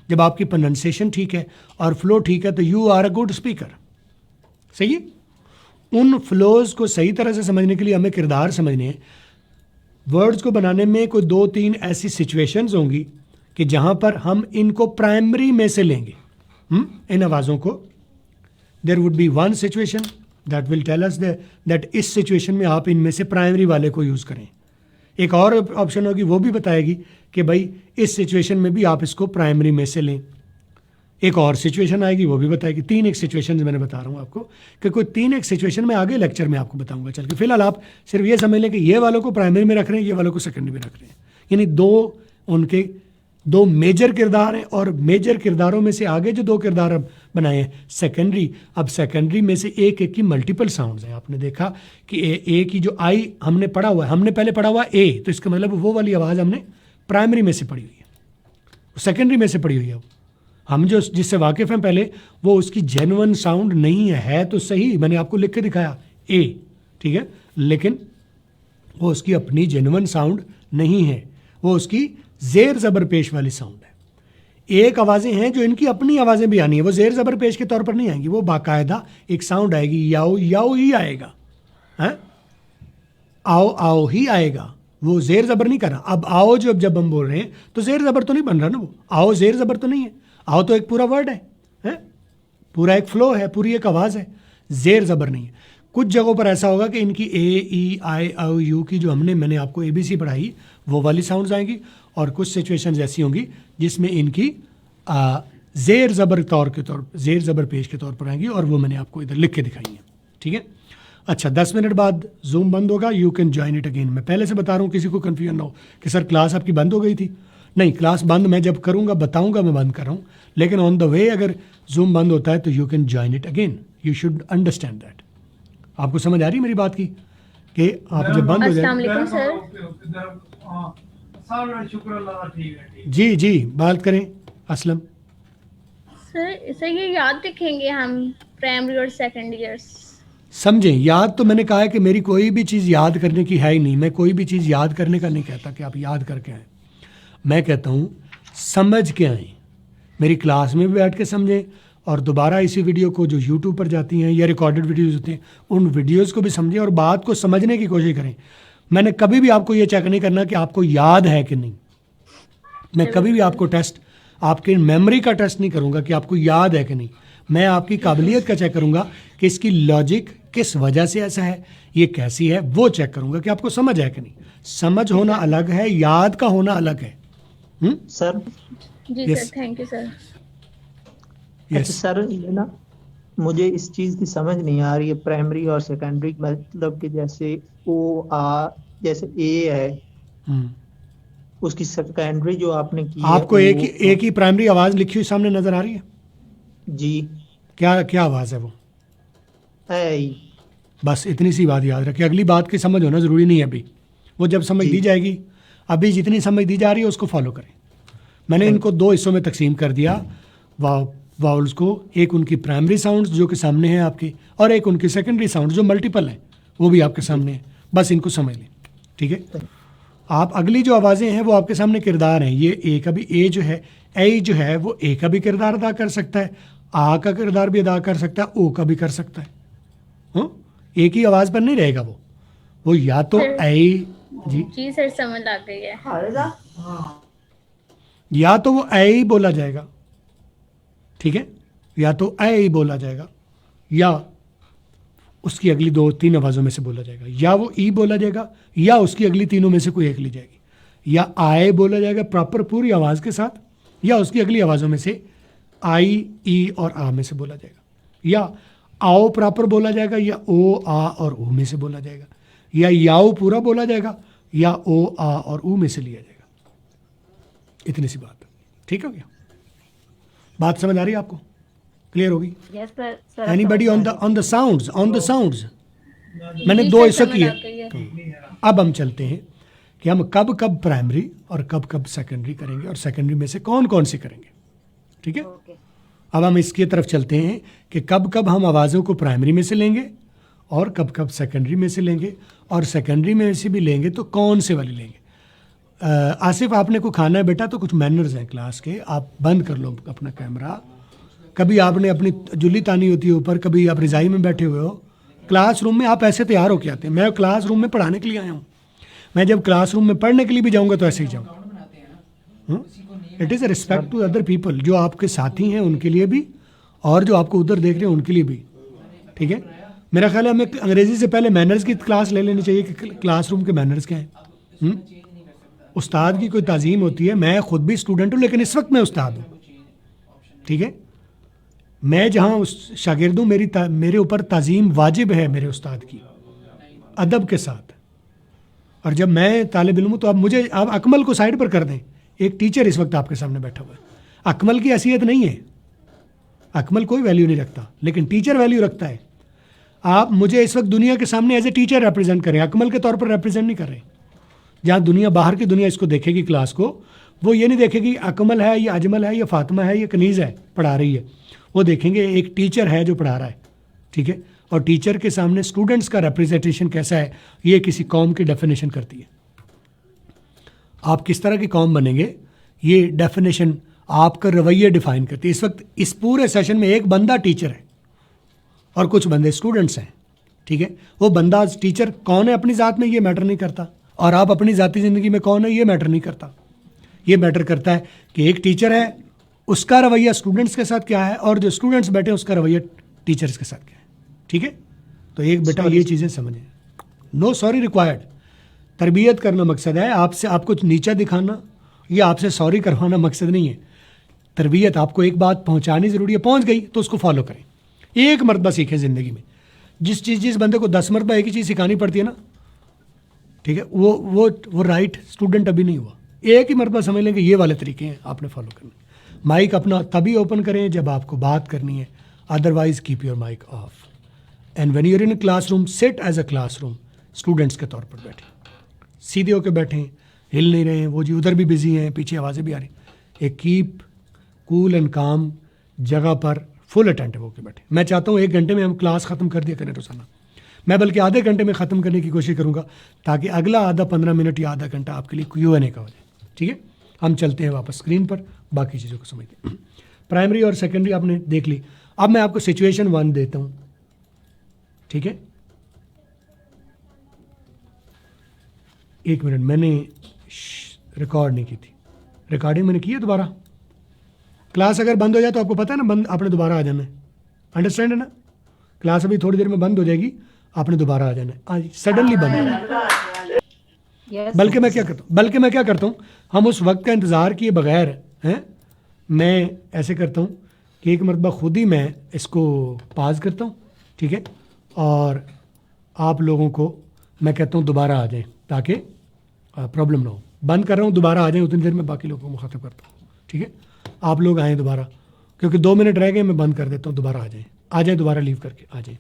जब आपकी प्रोनाउंसिएशन ठीक है और फ्लो ठीक है तो you are a good speaker. सही है। उन फ्लोज को सही तरह से समझने के लिए हमें किरदार समझने हैं। वर्ड्स को बनाने में कोई 2-3 ऐसी सिचुएशंस होंगी कि जहां पर हम इनको प्राइमरी में से लेंगे, इन आवाज़ों को। There would be one situation that will tell us that इस सिचुएशन में आप इनमें से प्राइमरी वाले को यूज़ करें। एक और ऑप्शन होगी, वो भी बताएगी कि भाई इस सिचुएशन में भी आप इसको प्राइमरी में से लें। एक और सिचुएशन आएगी, वो भी बताएगी। 3 एक सिचुएशन मैंने बता रहा हूँ आपको कि कोई 3 एक सिचुएशन में आगे लेक्चर में आपको बताऊंगा चल के। फिलहाल आप सिर्फ ये समझ लें कि ये वालों को प्राइमरी में रख रहे हैं, ये वालों को सेकेंडरी में रख रहे हैं। यानी उनके 2 मेजर किरदार हैं, और मेजर किरदारों में से आगे जो 2 किरदार बनाए हैं सेकेंडरी। अब सेकेंडरी में से एक की मल्टीपल साउंड्स हैं। आपने देखा कि ए की जो आई हमने पढ़ा हुआ है, हमने पहले पढ़ा हुआ ए, तो इसका मतलब वो वाली आवाज़ हमने प्राइमरी में से पढ़ी हुई है, सेकेंडरी में से पढ़ी हुई है। हम जो जिससे वाकिफ़ हैं पहले, वो उसकी जेन्युइन साउंड नहीं है तो सही, मैंने आपको लिख के दिखाया ए, ठीक है, लेकिन वो उसकी अपनी जेन्युइन साउंड नहीं है, वो उसकी ज़ेर ज़बर पेश वाली साउंड है। एक आवाज़ें हैं जो इनकी अपनी आवाज़ें भी आनी है, वो ज़ेर ज़बर पेश के तौर पर नहीं आएंगी, वो बाकायदा एक साउंड आएगी, याओ याओ ही आएगा, हैं, आओ आओ ही आएगा, वो ज़ेर ज़बर नहीं कर रहा। अब आओ जब हम बोल रहे हैं तो ज़ेर ज़बर तो नहीं बन रहा ना, वो आओ ज़ेर ज़बर तो नहीं है। आओ तो एक पूरा वर्ड है, पूरा एक फ्लो है, पूरी एक आवाज़ है, ज़ेर ज़बर नहीं है। कुछ जगहों पर ऐसा होगा कि इनकी ए ई आई ओ यू की जो मैंने आपको ABC पढ़ाई, वो वाली साउंड्स आएंगी, और कुछ सिचुएशंस ऐसी होंगी जिसमें इनकी ज़ेर ज़बर पेश के तौर पर आएंगी, और वो मैंने आपको इधर लिख के दिखाई है। ठीक है। अच्छा, 10 मिनट बाद जूम बंद होगा, you can join it again. मैं पहले से बता रहा हूँ, किसी को कन्फ्यूजन ना हो कि सर क्लास आपकी बंद हो गई थी। नहीं, क्लास बंद मैं जब करूँगा बताऊँगा मैं बंद कर रहा हूँ, लेकिन ऑन द वे अगर जूम बंद होता है तो you can join it again. You should understand that. आपको समझ आ रही मेरी बात की कि आप जब बंद हो जाए। अस्सलाम वालेकुम सर। जी जी, बात करें असलम। सर ये याद रखेंगे हम प्राइमरी और सेकेंड ईयर्स? समझें, याद तो मैंने कहा है कि मेरी कोई भी चीज़ याद करने की है ही नहीं। मैं कोई भी चीज़ याद करने का नहीं कहता कि आप याद करके आएँ। मैं कहता हूँ समझ के आएँ, मेरी क्लास में भी बैठ के समझें, और दोबारा इसी वीडियो को जो यूट्यूब पर जाती हैं या रिकॉर्डेड वीडियोज़ होते हैं उन वीडियोज़ को भी समझें और बात को समझने की कोशिश करें। मैंने कभी भी आपको ये चेक नहीं करना कि आपको याद है कि नहीं। मैं कभी भी आपको टेस्ट, आपके मेमोरी का टेस्ट नहीं करूँगा कि आपको याद है कि नहीं। मैं आपकी काबिलियत का चेक करूँगा कि इसकी लॉजिक किस वजह से ऐसा है, ये कैसी है, वो चेक करूँगा कि आपको समझ है कि नहीं। समझ होना अलग है, याद का होना अलग है। Sir ji Yes. Sir, thank you sir. अच्छा सर, ये ना मुझे इस चीज की समझ नहीं आ रही है, प्राइमरी और सेकेंडरी मतलब कि जैसे जैसे ए है, हम्म। उसकी सेकेंडरी जो आपने की आपको है एक ही प्राइमरी आवाज़ लिखी हुई सामने नज़र आ रही है? जी, क्या क्या आवाज़ है वो? है। बस इतनी सी बात याद रखिए, अगली बात की समझ होना ज़रूरी नहीं है अभी, वो जब समझ जी। दी जाएगी। अभी जितनी समझ दी जा रही है उसको फॉलो करें। मैंने इनको दो हिस्सों में तकसीम कर दिया, वाउल्स को। एक उनकी प्राइमरी साउंड्स जो कि सामने हैं आपके, और एक उनकी सेकेंडरी साउंड्स जो मल्टीपल हैं, वो भी आपके सामने हैं। बस इनको समझ लें, ठीक है। आप अगली जो आवाज़ें हैं वो आपके सामने किरदार हैं। ये ए का भी, ए जो है, ए जो है वो ए का भी किरदार अदा कर सकता है, आ का किरदार भी अदा कर सकता है, ओ का भी कर सकता है। एक ही आवाज़ पर नहीं रहेगा वो या तो ए, जी सर समझ आ गई है। या तो वो ए ही बोला जाएगा, ठीक है, या तो ए ही बोला जाएगा, या उसकी अगली दो तीन आवाज़ों में से बोला जाएगा, या वो ई बोला जाएगा, या उसकी अगली तीनों में से कोई एक ली जाएगी, या आए बोला जाएगा प्रॉपर पूरी आवाज़ के साथ, या उसकी अगली आवाज़ों में से आई, ई और आ में से बोला जाएगा, या आओ प्रॉपर बोला जाएगा, या ओ, आ और ओ में से बोला जाएगा, या याओ पूरा बोला जाएगा, या ओ, आ और ऊ में से लिया जाएगा। इतनी सी बात, ठीक हो गया? बात समझ आ रही है आपको? क्लियर होगी? Yes sir. Anybody on the sounds? मैंने जी दो सर, हिस्से समझ किए। आ गई है। अब हम चलते हैं कि हम कब कब प्राइमरी और कब कब सेकेंडरी करेंगे, और सेकेंडरी में से कौन कौन सी करेंगे, ठीक है। ओके। अब हम इसकी तरफ चलते हैं कि कब कब हम आवाज़ों को प्राइमरी में से लेंगे और कब कब सेकेंडरी में से लेंगे, और सेकेंडरी में से भी लेंगे तो कौन से वाली लेंगे। आसिफ, आपने को खाना है बेटा, तो कुछ मैनर्स हैं क्लास के, आप बंद कर लो अपना कैमरा। कभी आपने अपनी जुल्ली तानी होती है ऊपर, कभी आप रज़ाई में बैठे हुए हो। क्लासरूम में आप ऐसे तैयार होके आते हैं। मैं क्लासरूम में पढ़ाने के लिए आया हूँ। मैं जब क्लासरूम में पढ़ने के लिए भी जाऊँगा तो ऐसे ही जाऊँगा। It is a respect to other people, जो आपके साथी हैं उनके लिए भी, और जो आपको उधर देख रहे हैं उनके लिए भी, ठीक है। मेरा ख्याल है हमें अंग्रेज़ी से पहले मैनर्स की क्लास ले लेनी चाहिए कि क्लासरूम के मैनर्स क्या हैं। उस्ताद की कोई ताज़ीम होती है। मैं ख़ुद भी स्टूडेंट हूँ, लेकिन इस वक्त मैं उस्ताद हूँ, ठीक है। मैं जहाँ उस शागिर्द हूँ, मेरे ऊपर ताज़ीम वाजिब है मेरे उस्ताद की, अदब के साथ। और जब मैं तालिब इल्म हूँ तो आप अकमल को साइड पर कर दें। एक टीचर इस वक्त आपके सामने बैठा हुआ है। अकमल की हैसियत नहीं है, अकमल कोई वैल्यू नहीं रखता, लेकिन टीचर वैल्यू रखता है। आप मुझे इस वक्त दुनिया के सामने एज ए टीचर रिप्रेजेंट करें, अकमल के तौर पर रिप्रेजेंट नहीं कर रहे। जहाँ दुनिया, बाहर की दुनिया इसको देखेगी क्लास को, वो ये नहीं देखेगी अकमल है या अजमल है या फातिमा है या कनीज़ है पढ़ा रही है। वो देखेंगे एक टीचर है जो पढ़ा रहा है, ठीक है। और टीचर के सामने स्टूडेंट्स का रिप्रेजेंटेशन कैसा है, ये किसी कौम की डेफिनेशन करती है। आप किस तरह की कौम बनेंगे, ये डेफिनेशन आपका रवैया डिफाइन करती है। इस वक्त इस पूरे सेशन में एक बंदा टीचर है और कुछ बंदे स्टूडेंट्स हैं, ठीक है। वो बंदा टीचर कौन है अपनी ज़ात में ये मैटर नहीं करता, और आप अपनी ज़ाती ज़िंदगी में कौन है ये मैटर नहीं करता। ये मैटर करता है कि एक टीचर है, उसका रवैया स्टूडेंट्स के साथ क्या है, और जो स्टूडेंट्स बैठे हैं उसका रवैया टीचर्स के साथ क्या है, ठीक है। तो एक बेटा ये चीज़ें समझें। No sorry required. तरबियत करना मकसद है, आपसे आपको नीचा दिखाना या आपसे सॉरी करवाना मकसद नहीं है। तरबियत, आपको एक बात पहुंचानी ज़रूरी है, पहुंच गई तो उसको फॉलो करें। एक मरतबा सीखें ज़िंदगी में। जिस बंदे को 10 मरतबा एक ही चीज़ सिखानी पड़ती है ना, ठीक है, वो राइट स्टूडेंट अभी नहीं हुआ। एक ही मरतबा समझ लें कि ये वाले तरीके हैं आपने फॉलो करने। माइक अपना तभी ओपन करें जब आपको बात करनी है, otherwise keep your mic off. And when you are in a classroom, sit as a classroom, students के तौर पर बैठें, सीधे होकर बैठें, हिल नहीं रहे हैं, वो जी उधर भी बिजी हैं, पीछे आवाज़ें भी आ रही हैं। एक कीप कूल एंड काम जगह पर फुल अटेंटिव होकर बैठे। मैं चाहता हूँ 1 घंटे में हम क्लास ख़त्म कर दिया करें रोज़ाना। मैं बल्कि आधे घंटे में ख़त्म करने की कोशिश करूँगा ताकि अगला आधा 15 मिनट या आधा घंटा आपके लिए Q&A का हो जाए। ठीक है, हम चलते हैं वापस स्क्रीन पर, बाकी चीज़ों को समझते हैं। प्राइमरी और सेकेंडरी आपने देख ली। अब मैं आपको सिचुएशन 1 देता हूँ। ठीक है, 1 मिनट, मैंने रिकॉर्ड नहीं की थी। रिकॉर्डिंग मैंने की है दोबारा। क्लास अगर बंद हो जाए तो आपको पता है ना, बंद आपने दोबारा आ जाना है। अंडरस्टैंड है ना? क्लास अभी थोड़ी देर में बंद हो जाएगी, आपने दोबारा आ जाना है। आज सडनली बंद हो। Yes, बल्कि मैं क्या करता हूँ, हम उस वक्त का इंतज़ार किए बगैर हैं, मैं ऐसे करता हूँ कि एक मरतबा खुद ही मैं इसको पाज करता हूँ। ठीक है, और आप लोगों को मैं कहता हूँ दोबारा आ जाएं ताकि प्रॉब्लम ना हो। बंद कर रहा हूँ, दोबारा आ जाएं, उतनी देर में बाकी लोगों को मुखातिब करता हूँ। ठीक है, आप लोग आएँ दोबारा, क्योंकि 2 मिनट रह गए, मैं बंद कर देता हूँ, दोबारा आ जाएं, दोबारा लीव करके आ जाएं।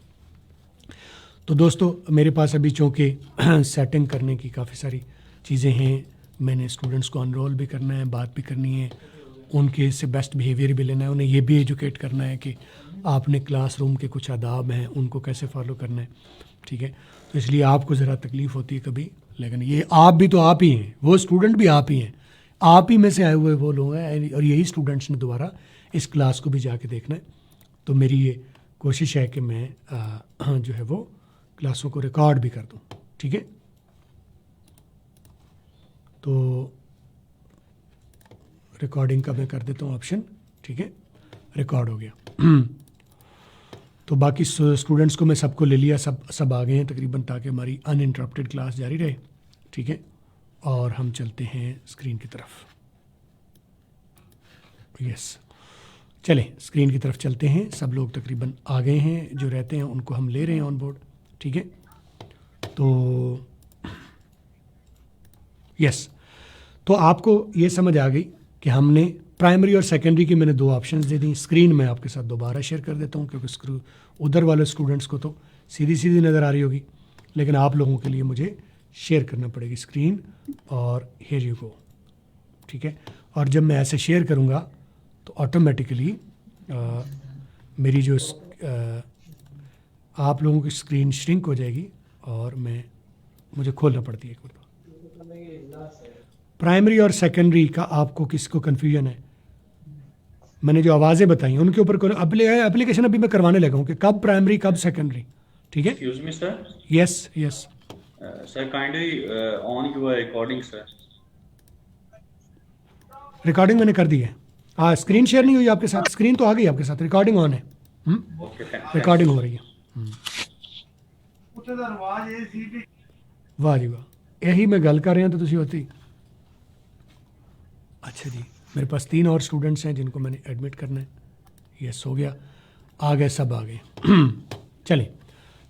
तो दोस्तों, मेरे पास अभी चूँकि सेटिंग करने की काफ़ी सारी चीज़ें हैं, मैंने स्टूडेंट्स को अनरोल भी करना है, बात भी करनी है, उनके से बेस्ट बिहेवियर भी लेना है, उन्हें ये भी एजुकेट करना है कि आपने क्लासरूम के कुछ आदाब हैं, उनको कैसे फॉलो करना है। ठीक है, तो इसलिए आपको ज़रा तकलीफ़ होती है कभी, लेकिन ये आप भी तो आप ही हैं, वो स्टूडेंट भी आप ही हैं, आप ही में से आए हुए वो लोग हैं, और यही स्टूडेंट्स ने दोबारा इस क्लास को भी जाके देखना है। तो मेरी ये कोशिश है कि मैं जो है वो क्लासों को रिकॉर्ड भी कर दूं। ठीक है, तो रिकॉर्डिंग का मैं कर देता हूँ ऑप्शन। ठीक है, रिकॉर्ड हो गया। तो बाकी स्टूडेंट्स को मैं सबको ले लिया, सब आ गए हैं तकरीबन, ताकि हमारी अनइंटरप्टेड क्लास जारी रहे। ठीक है, और हम चलते हैं स्क्रीन की तरफ। यस, चलें स्क्रीन की तरफ चलते हैं। सब लोग तकरीबन आ गए हैं, जो रहते हैं उनको हम ले रहे हैं ऑन बोर्ड। ठीक है, तो यस, तो आपको ये समझ आ गई कि हमने प्राइमरी और सेकेंडरी की मैंने 2 ऑप्शंस दे दी। स्क्रीन में आपके साथ दोबारा शेयर कर देता हूँ, क्योंकि उधर वाले स्टूडेंट्स को तो सीधी नज़र आ रही होगी, लेकिन आप लोगों के लिए मुझे शेयर करना पड़ेगी स्क्रीन, और हियर यू गो। ठीक है, और जब मैं ऐसे शेयर करूँगा तो ऑटोमेटिकली मेरी जो आप लोगों की स्क्रीन श्रिंक हो जाएगी, और मुझे खोलना पड़ती है एक बार। प्राइमरी और सेकेंडरी का आपको किसको कन्फ्यूजन है? मैंने जो आवाज़ें बताई उनके ऊपर एप्लीकेशन अभी मैं करवाने लगा हूँ कि कब प्राइमरी कब सेकेंडरी। ठीक है, Excuse me, sir. Yes yes, Sir, kindly on your recording, sir. Recording मैंने कर दी है। हाँ, स्क्रीन शेयर नहीं हुई आपके साथ, स्क्रीन तो आ गई आपके साथ, रिकॉर्डिंग ऑन है। Okay, thank रिकॉर्डिंग हो रही है। वाह जी वाह, यही मैं गल कर रहा तो तुसी होती। अच्छा जी, मेरे पास 3 और स्टूडेंट्स हैं जिनको मैंने एडमिट करना है। यस, हो गया, आ गए, सब आ गए। चलें,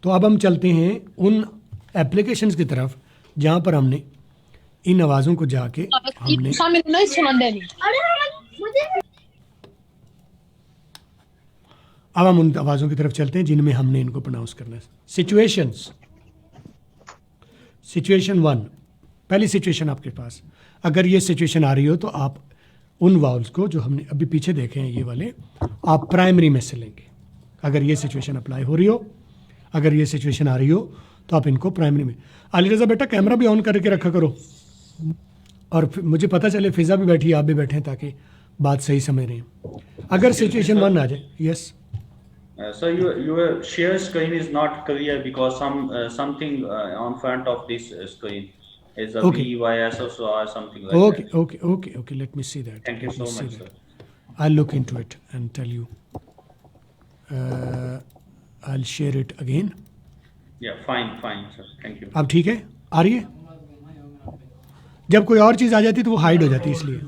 तो अब हम चलते हैं उन एप्लीकेशंस की तरफ जहाँ पर हमने इन आवाज़ों को जाके हमने अब हम उन आवाज़ों की तरफ चलते हैं जिनमें हमने इनको प्रोनाउंस करना है। सिचुएशन 1, पहली सिचुएशन आपके पास, अगर ये सिचुएशन आ रही हो तो आप उन वावल्स को जो हमने अभी पीछे देखे हैं ये वाले, आप प्राइमरी में से लेंगे। अगर ये सिचुएशन अप्लाई हो रही हो, अगर ये सिचुएशन आ रही हो तो आप इनको प्राइमरी में। अली रज़ा बेटा कैमरा भी ऑन करके रखा करो, और मुझे पता चले फ़िज़ा भी बैठी, आप भी बैठे, ताकि बात सही समझ रहे हैं। अगर सिचुएशन 1 आ जाए। Yes So your share screen is not clear because something on front of this screen is a Okay. VYS or something like that. Okay, let me see that. Thank you Let me so see much, that. sir. I'll look into it and tell you. I'll share it again. Yeah, fine, sir. Thank you. अब ठीक है, आ रही है? जब कोई और चीज़ आ जाती है तो वो हाइड हो जाती है, इसलिए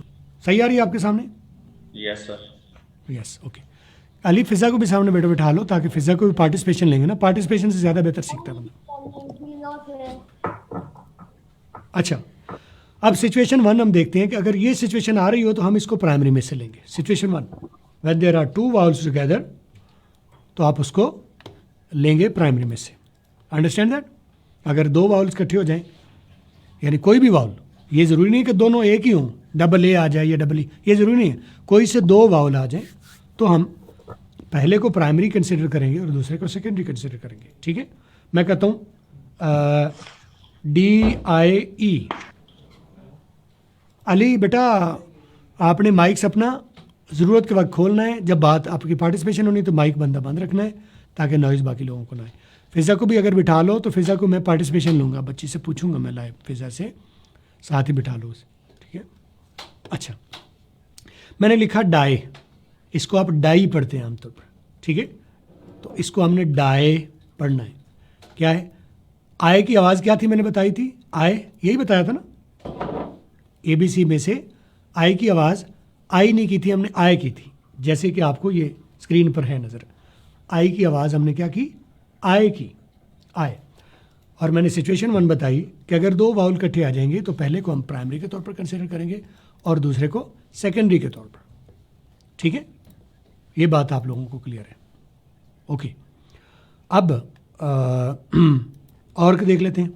सही आ रही है आपके सामने? Yes, sir. Yes, okay. Ali Fiza को भी सामने बैठा लो, ताकि फ़िज़ा को भी पार्टिसिपेशन लेंगे ना, पार्टिसिपेशन से ज़्यादा बेहतर सीखता है बंदा। अच्छा, अब सिचुएशन 1 हम देखते हैं कि अगर ये सिचुएशन आ रही हो तो हम इसको प्राइमरी में से लेंगे। Situation 1, when there are 2 vowels together, तो आप उसको लेंगे प्राइमरी में से। Understand that? अगर 2 वावल्स इकट्ठे हो जाएं, यानी कोई भी वावल ये ज़रूरी नहीं कि दोनों एक ही हों, डबल ए आ जाए या डबल ई, ये ज़रूरी नहीं है। कोई से दो वाउल आ जाए तो हम पहले को प्राइमरी कंसिडर करेंगे और दूसरे को सेकेंडरी कंसिडर करेंगे। ठीक है, मैं कहता हूँ DIE। अली बेटा, आपने माइक्स अपना ज़रूरत के वक्त खोलना है, जब बात आपकी पार्टिसिपेशन होनी तो माइक बंद रखना है ताकि नॉइज़ बाकी लोगों को ना आए। फ़िज़ा को भी अगर बिठा लो तो फ़िज़ा को मैं पार्टिसिपेशन लूँगा, बच्ची से पूछूंगा मैं लाइव, फ़िज़ा से साथ ही बिठा लो उसे। ठीक है, अच्छा मैंने लिखा डाई, इसको आप डाई पढ़ते हैं आमतौर पर। ठीक है, तो इसको हमने डाई पढ़ना है। क्या है, आय की आवाज़ क्या थी मैंने बताई थी, आय यही बताया था ना, ABC में से आई की आवाज़ आई नहीं की थी हमने, आय की थी। जैसे कि आपको ये स्क्रीन पर है नज़र, आई की आवाज़ हमने क्या की, आय की, आय। और मैंने सिचुएशन 1 बताई कि अगर दो वाउल इकट्ठे आ जाएंगे तो पहले को हम प्राइमरी के तौर पर कंसिडर करेंगे और दूसरे को सेकेंडरी के तौर पर। ठीक है, ये बात आप लोगों को क्लियर है। ओके, अब और देख लेते हैं।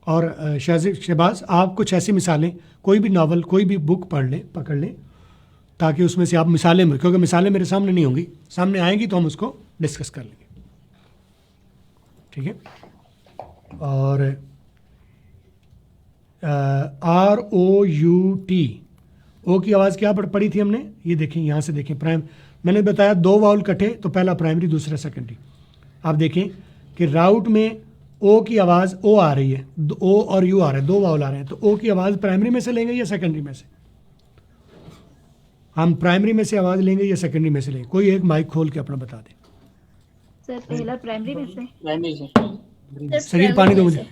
और शहबाज, आप कुछ ऐसी मिसालें, कोई भी नावल, कोई भी बुक पकड़ लें ताकि उसमें से आप मिसालें, क्योंकि मिसालें मेरे सामने नहीं होंगी, सामने आएंगी तो हम उसको डिस्कस कर लेंगे। ठीक है, और ROUT, ओ की आवाज़ क्या पढ़ी थी हमने, ये देखें, यहाँ से देखें, मैंने बताया दो वाउल इकट्ठे तो पहला प्राइमरी दूसरा सेकेंडरी। आप देखें कि राउट में ओ की आवाज़ ओ आ रही है, ओ और यू आ रहे हैं, दो वाउल आ रहे हैं, तो ओ की आवाज़ प्राइमरी में से लेंगे या सेकेंडरी में से, हम प्राइमरी में से आवाज़ लेंगे या सेकेंडरी में से लेंगे? कोई एक माइक खोल के अपना बता दे। सर पहला प्राइमरी में से। प्राइमरी से। सगीर पानी दो मुझे।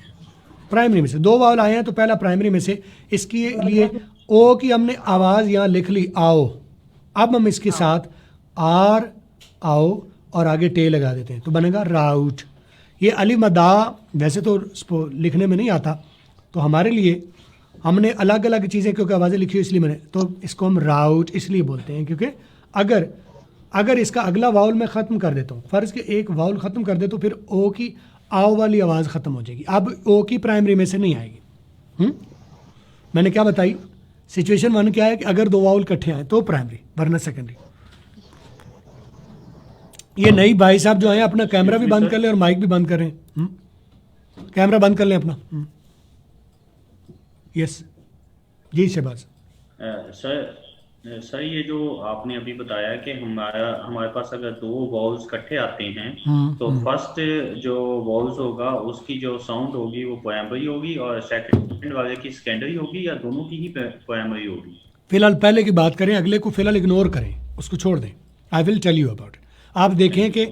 प्राइमरी में से दो वाउल आए हैं तो पहला प्राइमरी में से, इसके लिए ओ की हमने आवाज़ यहाँ लिख ली, आओ। अब हम इसके साथ आर, आओ, और आगे टे लगा देते हैं तो बनेगा राउट। ये अली मदा वैसे तो लिखने में नहीं आता, तो हमारे लिए हमने अलग अलग चीज़ें क्योंकि आवाज़ें लिखी हुई इसलिए मैंने, तो इसको हम राउट इसलिए बोलते हैं क्योंकि अगर इसका अगला वाउल मैं ख़त्म कर देता हूँ, फ़र्ज़ के एक वाउल ख़त्म कर दे तो फिर ओ की आओ वाली आवाज़ ख़त्म हो जाएगी। अब ओ की प्राइमरी में से नहीं आएगी। मैंने क्या बताई, सिचुएशन 1 क्या है कि अगर दो वाउल इकट्ठे आए तो प्राइमरी वरना सेकेंडरी। ये नई भाई साहब जो हैं अपना कैमरा भी बंद कर लें और माइक भी बंद कर रहे हैं। कैमरा बंद कर लें अपना। यस जी शहबाज। सर ये जो आपने अभी बताया कि हमारे पास अगर दो वॉल्स इकट्ठे आते हैं तो फर्स्ट जो वॉल्स होगा उसकी जो साउंड होगी वो प्राइमरी होगी और सेकंड वाले की सेकेंडरी होगी या दोनों की ही प्राइमरी होगी? फिलहाल पहले की बात करें, अगले को फिलहाल इग्नोर करें, उसको छोड़ दें। I will tell you about. आप देखें कि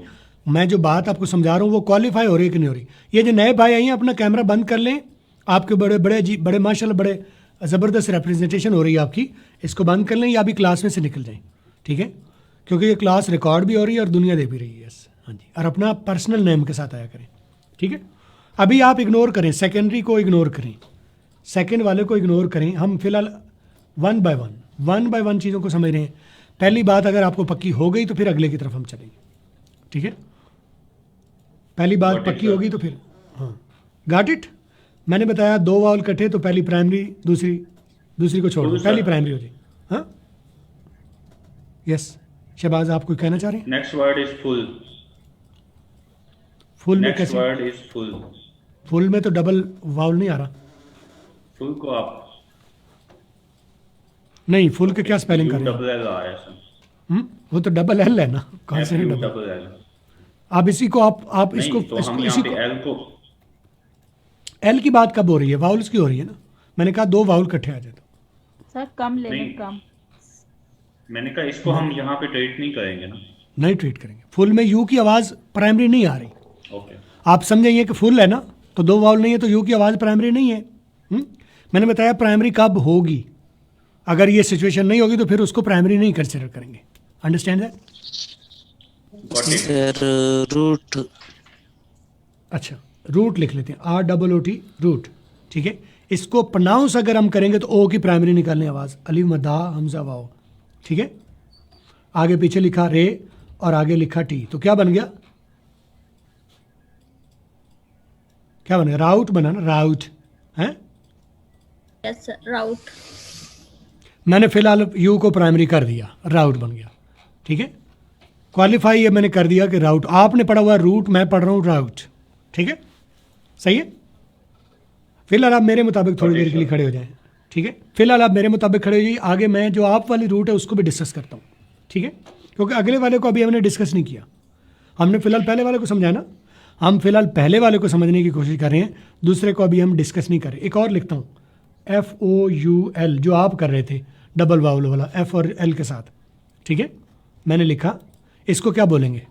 मैं जो बात आपको समझा रहा हूँ वो क्वालिफाई हो रही है कि नहीं हो रही। ये जो नए भाई आई हैं अपना कैमरा बंद कर लें, आपके बड़े माशाल्लाह बड़े ज़बरदस्त रिप्रेजेंटेशन हो रही है आपकी, इसको बंद कर लें या अभी क्लास में से निकल जाएं। ठीक है, क्योंकि ये क्लास रिकॉर्ड भी हो रही है और दुनिया देख भी रही है। यस, हाँ जी, और अपना पर्सनल नेम के साथ आया करें। ठीक है, अभी आप इग्नोर करें, सेकेंडरी को इग्नोर करें, सेकेंड वाले को इग्नोर करें। हम फिलहाल वन बाय वन चीज़ों को समझ रहे हैं। पहली बात अगर आपको पक्की हो गई तो फिर अगले की तरफ हम चलेंगे। ठीक है, पहली बात पक्की होगी तो फिर हाँ गॉट इट। मैंने बताया दो वाउल इकट्ठे तो पहली प्राइमरी दूसरी को छोड़ दो, पहली प्राइमरी हो जाए। हाँ यस शहबाज, आप कोई कहना चाह रहे हैं? Next word is full. Full में नेक्स्ट कैसे? Word is full. फुल में तो डबल वाउल नहीं आ रहा। फुल को आप नहीं, फुल के क्या स्पेलिंग करें? डबल एल आया सर। वो तो डबल एल है ना, कौन से डबल एल? आप इसी को आप इसको तो हम यहाँ पे एल को, एल की बात कब हो रही है? वाउल्स की हो रही है ना। मैंने कहा दो वाउल इकट्ठे आ जाए तो सर कम ले नहीं। लें, कम। मैंने कहा इसको हम यहाँ पे ट्रीट नहीं करेंगे ना। नहीं ट्रीट करेंगे। फुल में यू की आवाज़ प्राइमरी नहीं आ रही। ओके, आप समझेंगे कि फुल है ना तो दो वाउल नहीं है तो यू की आवाज़ प्राइमरी नहीं है। मैंने बताया प्राइमरी कब होगी, अगर ये सिचुएशन नहीं होगी तो फिर उसको प्राइमरी नहीं कंसिडर करेंगे। Understand that? Sir root. अच्छा, रूट लिख लेते हैं, ROOT, रूट। ठीक है, इसको प्रोनाउंस अगर हम करेंगे तो ओ की प्राइमरी निकालने आवाज़, अली मदा हमजा वाओ। ठीक है, आगे पीछे लिखा रे और आगे लिखा टी, तो क्या बन गया? क्या बन गया? राउट बना ना, राउट। हैं? यस सर, राउट। मैंने फिलहाल यू को प्राइमरी कर दिया, राउट बन गया, ठीक है। क्वालिफाई ये मैंने कर दिया कि राउट, आपने पढ़ा हुआ रूट, मैं पढ़ रहा हूँ राउट, ठीक है, सही है। फिलहाल आप मेरे मुताबिक थोड़ी देर के लिए खड़े हो जाएं, ठीक है। फिलहाल आप मेरे मुताबिक खड़े हो जाइए, आगे मैं जो आप वाली रूट है उसको भी डिस्कस करता हूँ, ठीक है, क्योंकि अगले वाले को अभी हमने डिस्कस नहीं किया। हमने फिलहाल पहले वाले को समझा ना, हम फिलहाल पहले वाले को समझने की कोशिश कर रहे हैं, दूसरे को अभी हम डिस्कस नहीं कर रहे। एक और लिखता हूँ, FOUL, जो आप कर रहे थे डबल वाउल वाला F और L के साथ, ठीक है, मैंने लिखा, इसको क्या बोलेंगे?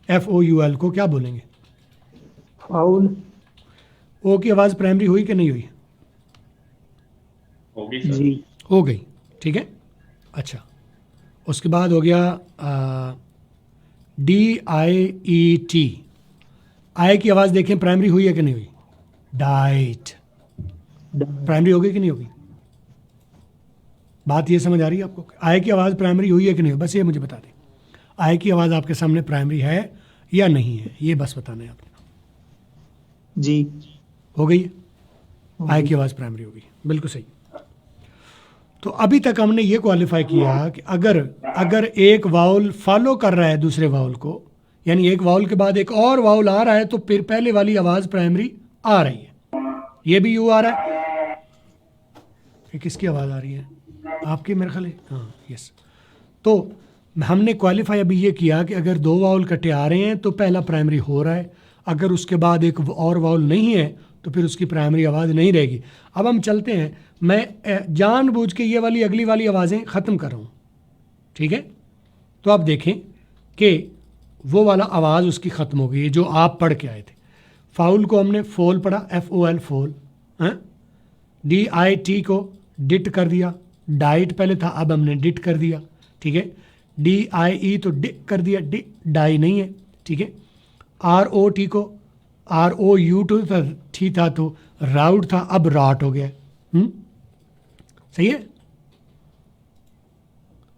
FOUL को क्या बोलेंगे? फाउल। ओ की आवाज़ प्राइमरी हुई कि नहीं हुई? होगी सर। जी। हो गई, ठीक है। अच्छा, उसके बाद हो गया DIET, आई की आवाज़ देखें प्राइमरी हुई है कि नहीं हुई? डाइट, प्राइमरी हो गई कि नहीं होगी? बात ये समझ आ रही है आपको? आई की आवाज़ प्राइमरी हुई है कि नहीं हुई? बस ये मुझे बता दें, आई की आवाज़ आपके सामने प्राइमरी है या नहीं है, ये बस बताना है आपने। जी। हो गई है? आई की आवाज़ प्राइमरी होगी, बिल्कुल सही। तो अभी तक हमने ये क्वालिफाई किया कि अगर एक वाउल फॉलो कर रहा है दूसरे वाउल को, यानी एक वाउल के बाद एक और वाउल आ रहा है, तो फिर पहले वाली आवाज़ प्राइमरी आ रही है। ये भी यू आ रहा है, ये किसकी आवाज़ आ रही है? आपकी मेरे ख्याल है, हाँ, यस। तो हमने क्वालिफाई अभी ये किया कि अगर दो वाउल इकट्ठे आ रहे हैं तो पहला प्राइमरी हो रहा है, अगर उसके बाद एक और वाउल नहीं है तो फिर उसकी प्राइमरी आवाज़ नहीं रहेगी। अब हम चलते हैं, मैं जानबूझ के ये वाली अगली वाली आवाज़ें ख़त्म कर रहा हूँ, ठीक है। तो आप देखें कि वो वाला आवाज़ उसकी ख़त्म हो गई जो आप पढ़ के आए थे। फाउल को हमने फोल पढ़ा, FOL फोल, हैं। DIT को डिट कर दिया, डाइट पहले था, अब हमने डिट कर दिया, ठीक है। DIE तो डि कर दिया, डाई नहीं है, ठीक है। ROT को ROUT था तो राउट था, अब राट हो गया, सही है।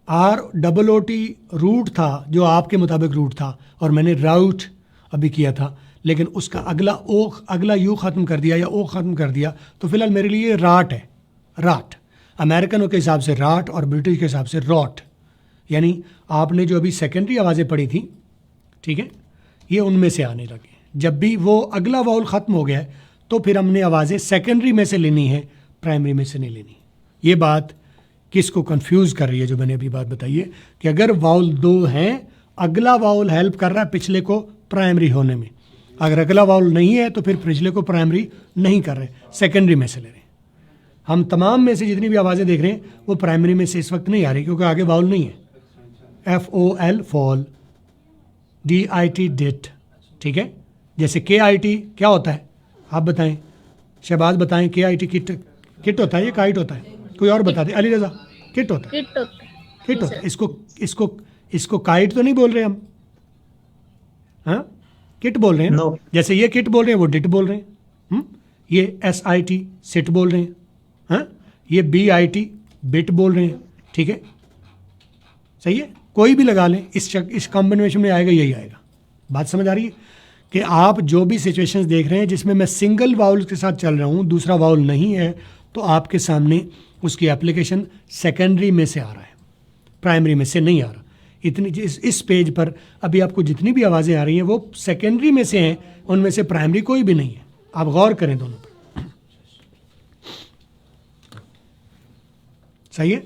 ROOT रूट था, जो आपके मुताबिक रूट था, और मैंने राउट अभी किया था, लेकिन उसका अगला यू ख़त्म कर दिया या ओ ख़त्म कर दिया, तो फिलहाल मेरे लिए राट है, राट। अमेरिकनों के हिसाब से राट और ब्रिटिश के हिसाब से रॉट, यानी आपने जो अभी सेकेंडरी आवाज़ें पढ़ी थी, ठीक है, ये उनमें से आने लगे। जब भी वो अगला वाउल ख़त्म हो गया है तो फिर हमने आवाज़ें सेकेंडरी में से लेनी है, प्राइमरी में से नहीं लेनी। ये बात किसको कंफ्यूज कर रही है जो मैंने अभी बात बताई है कि अगर वाउल दो हैं, अगला वाउल हेल्प कर रहा है पिछले को प्राइमरी होने में, अगर अगला वाउल नहीं है तो फिर पिछले को प्राइमरी नहीं कर रहे, सेकेंडरी में से ले रहे हैं। हम तमाम में से जितनी भी आवाज़ें देख रहे हैं वो प्राइमरी में से इस वक्त नहीं आ रही, क्योंकि आगे वाउल नहीं है। FOL फॉल, DIT डिट, ठीक है। जैसे KIT क्या होता है आप बताएं, शहबाज बताएं। KIT किट होता है या काइट होता है? कोई और बता दे, अली रजा। किट होता है, किट होता है। किट होता है। इसको काइट तो नहीं बोल रहे हम, हाँ, किट बोल रहे हैं। No. जैसे ये किट बोल रहे हैं वो डिट बोल रहे हैं, ये SIT सिट बोल रहे हैं, हाँ, ये BIT बिट बोल रहे हैं, ठीक है, सही है। कोई भी लगा लें, इस कॉम्बिनेशन में आएगा, यही आएगा। बात समझ आ रही है कि आप जो भी सिचुएशंस देख रहे हैं जिसमें मैं सिंगल वाउल के साथ चल रहा हूँ, दूसरा वाउल नहीं है, तो आपके सामने उसकी एप्लीकेशन सेकेंडरी में से आ रहा है, प्राइमरी में से नहीं आ रहा। इतनी इस पेज पर अभी आपको जितनी भी आवाज़ें आ रही हैं वो सेकेंडरी में से हैं, उनमें से प्राइमरी कोई भी नहीं है। आप गौर करें दोनों पर, सही है।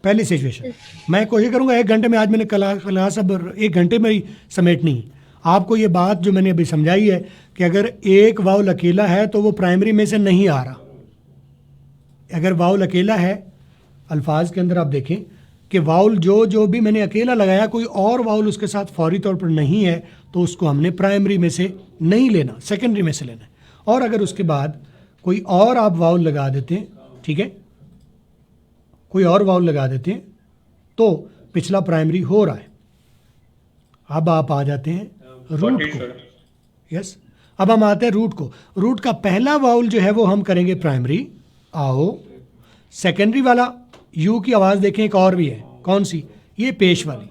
पहली सिचुएशन मैं कोशिश करूंगा 1 घंटे में, आज मैंने क्लास अब 1 घंटे में ही समेटनी है। आपको ये बात जो मैंने अभी समझाई है कि अगर एक वाउल अकेला है तो वो प्राइमरी में से नहीं आ रहा। अगर वाउल अकेला है, अल्फाज के अंदर आप देखें कि वाउल जो भी मैंने अकेला लगाया, कोई और वाउल उसके साथ फौरी तौर पर नहीं है, तो उसको हमने प्राइमरी में से नहीं लेना, सेकेंडरी में से लेना है। और अगर उसके बाद कोई और आप वाउल लगा देते हैं, ठीक है, कोई और वाउल लगा देते हैं तो पिछला प्राइमरी हो रहा है। अब आप आ जाते हैं रूट को, यस। अब हम आते हैं रूट को। रूट का पहला वाउल जो है वो हम करेंगे प्राइमरी, आओ। सेकेंडरी वाला यू की आवाज़ देखें, एक और भी है, कौन सी? ये पेश वाली,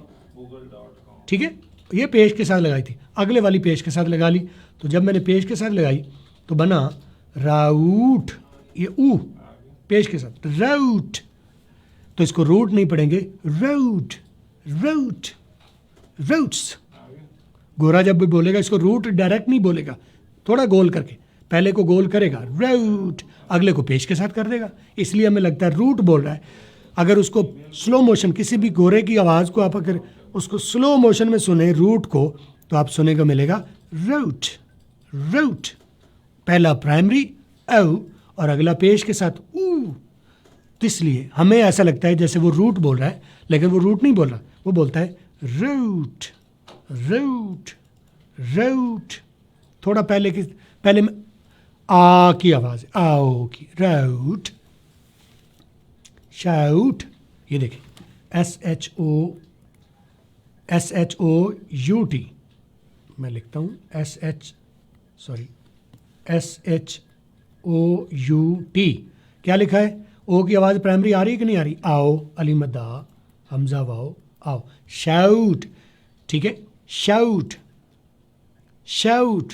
ठीक है, ये पेश के साथ लगाई थी, अगले वाली पेश के साथ लगा ली, तो जब मैंने पेश के साथ लगाई तो बना राउट, ये ऊ पेश के साथ राउट, तो इसको रूट नहीं पढ़ेंगे, राउट राउट रूट्स। गोरा जब भी बोलेगा इसको रूट डायरेक्ट नहीं बोलेगा, थोड़ा गोल करके, पहले को गोल करेगा राउट, अगले को पेश के साथ कर देगा, इसलिए हमें लगता है रूट बोल रहा है। अगर उसको स्लो मोशन, किसी भी गोरे की आवाज़ को आप अगर उसको स्लो मोशन में सुने रूट को, तो आप सुने को मिलेगा रूट रूट, पहला प्राइमरी औ और अगला पेश के साथ ऊ। तो इसलिए हमें ऐसा लगता है जैसे वो रूट बोल रहा है, लेकिन वो रूट नहीं बोल रहा, वो बोलता है रूट रूट रूट। थोड़ा पहले में आ की आवाज़, आओ की, राउट शाउट। ये देखें SHOUT, मैं लिखता हूँ SHOUT। क्या लिखा है? ओ की आवाज़ प्राइमरी आ रही है कि नहीं आ रही? आओ, अली मद्दा, हमजा वाओ, आओ, शाउट, ठीक है, शाउट शाउट।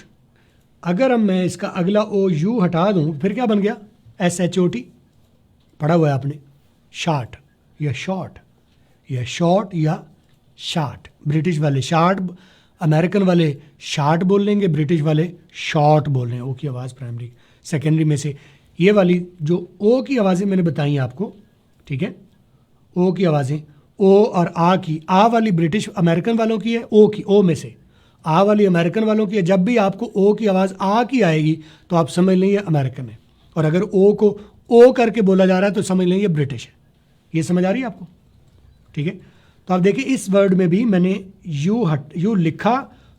अगर मैं इसका अगला ओ यू हटा दूँ फिर क्या बन गया? SHOT, पढ़ा हुआ है आपने, शार्ट या शॉर्ट, या शॉर्ट या शार्ट। ब्रिटिश वाले शार्ट, अमेरिकन वाले शार्ट बोल लेंगे, ब्रिटिश वाले शॉर्ट बोल रहे हैं। ओ की आवाज़ प्राइमरी सेकेंडरी में से ये वाली जो ओ की आवाज़ें मैंने बताई हैं आपको, ठीक है, ओ की आवाज़ें, ओ और आ की, आ वाली ब्रिटिश अमेरिकन वालों की है, ओ की, ओ में से आ वाली अमेरिकन वालों की है। जब भी आपको ओ की आवाज़ आ की आएगी तो आप समझ लें ये अमेरिकन है, और अगर ओ को ओ करके बोला जा रहा है तो समझ लें ये ब्रिटिश है। ये समझ आ रही है आपको? ठीक है, तो आप देखिए इस वर्ड में भी मैंने यू लिखा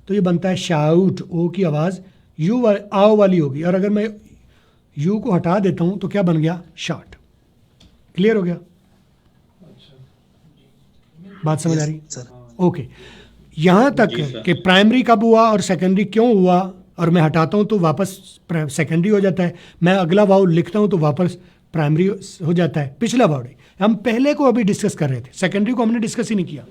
तो ये बनता है शाउट, ओ की आवाज़ यू आओ वाली होगी, और अगर मैं यू को हटा देता हूँ तो क्या बन गया? शॉर्ट। क्लियर हो गया? बात समझ आ रही है? ओके, यहाँ तक कि प्राइमरी कब हुआ और सेकेंडरी क्यों हुआ, और मैं हटाता हूँ तो वापस सेकेंडरी हो जाता है, मैं अगला वाउल लिखता हूँ तो वापस प्राइमरी हो जाता है। पिछला वर्ड हम पहले को अभी डिस्कस कर रहे थे, सेकेंडरी को हमने डिस्कस ही नहीं किया,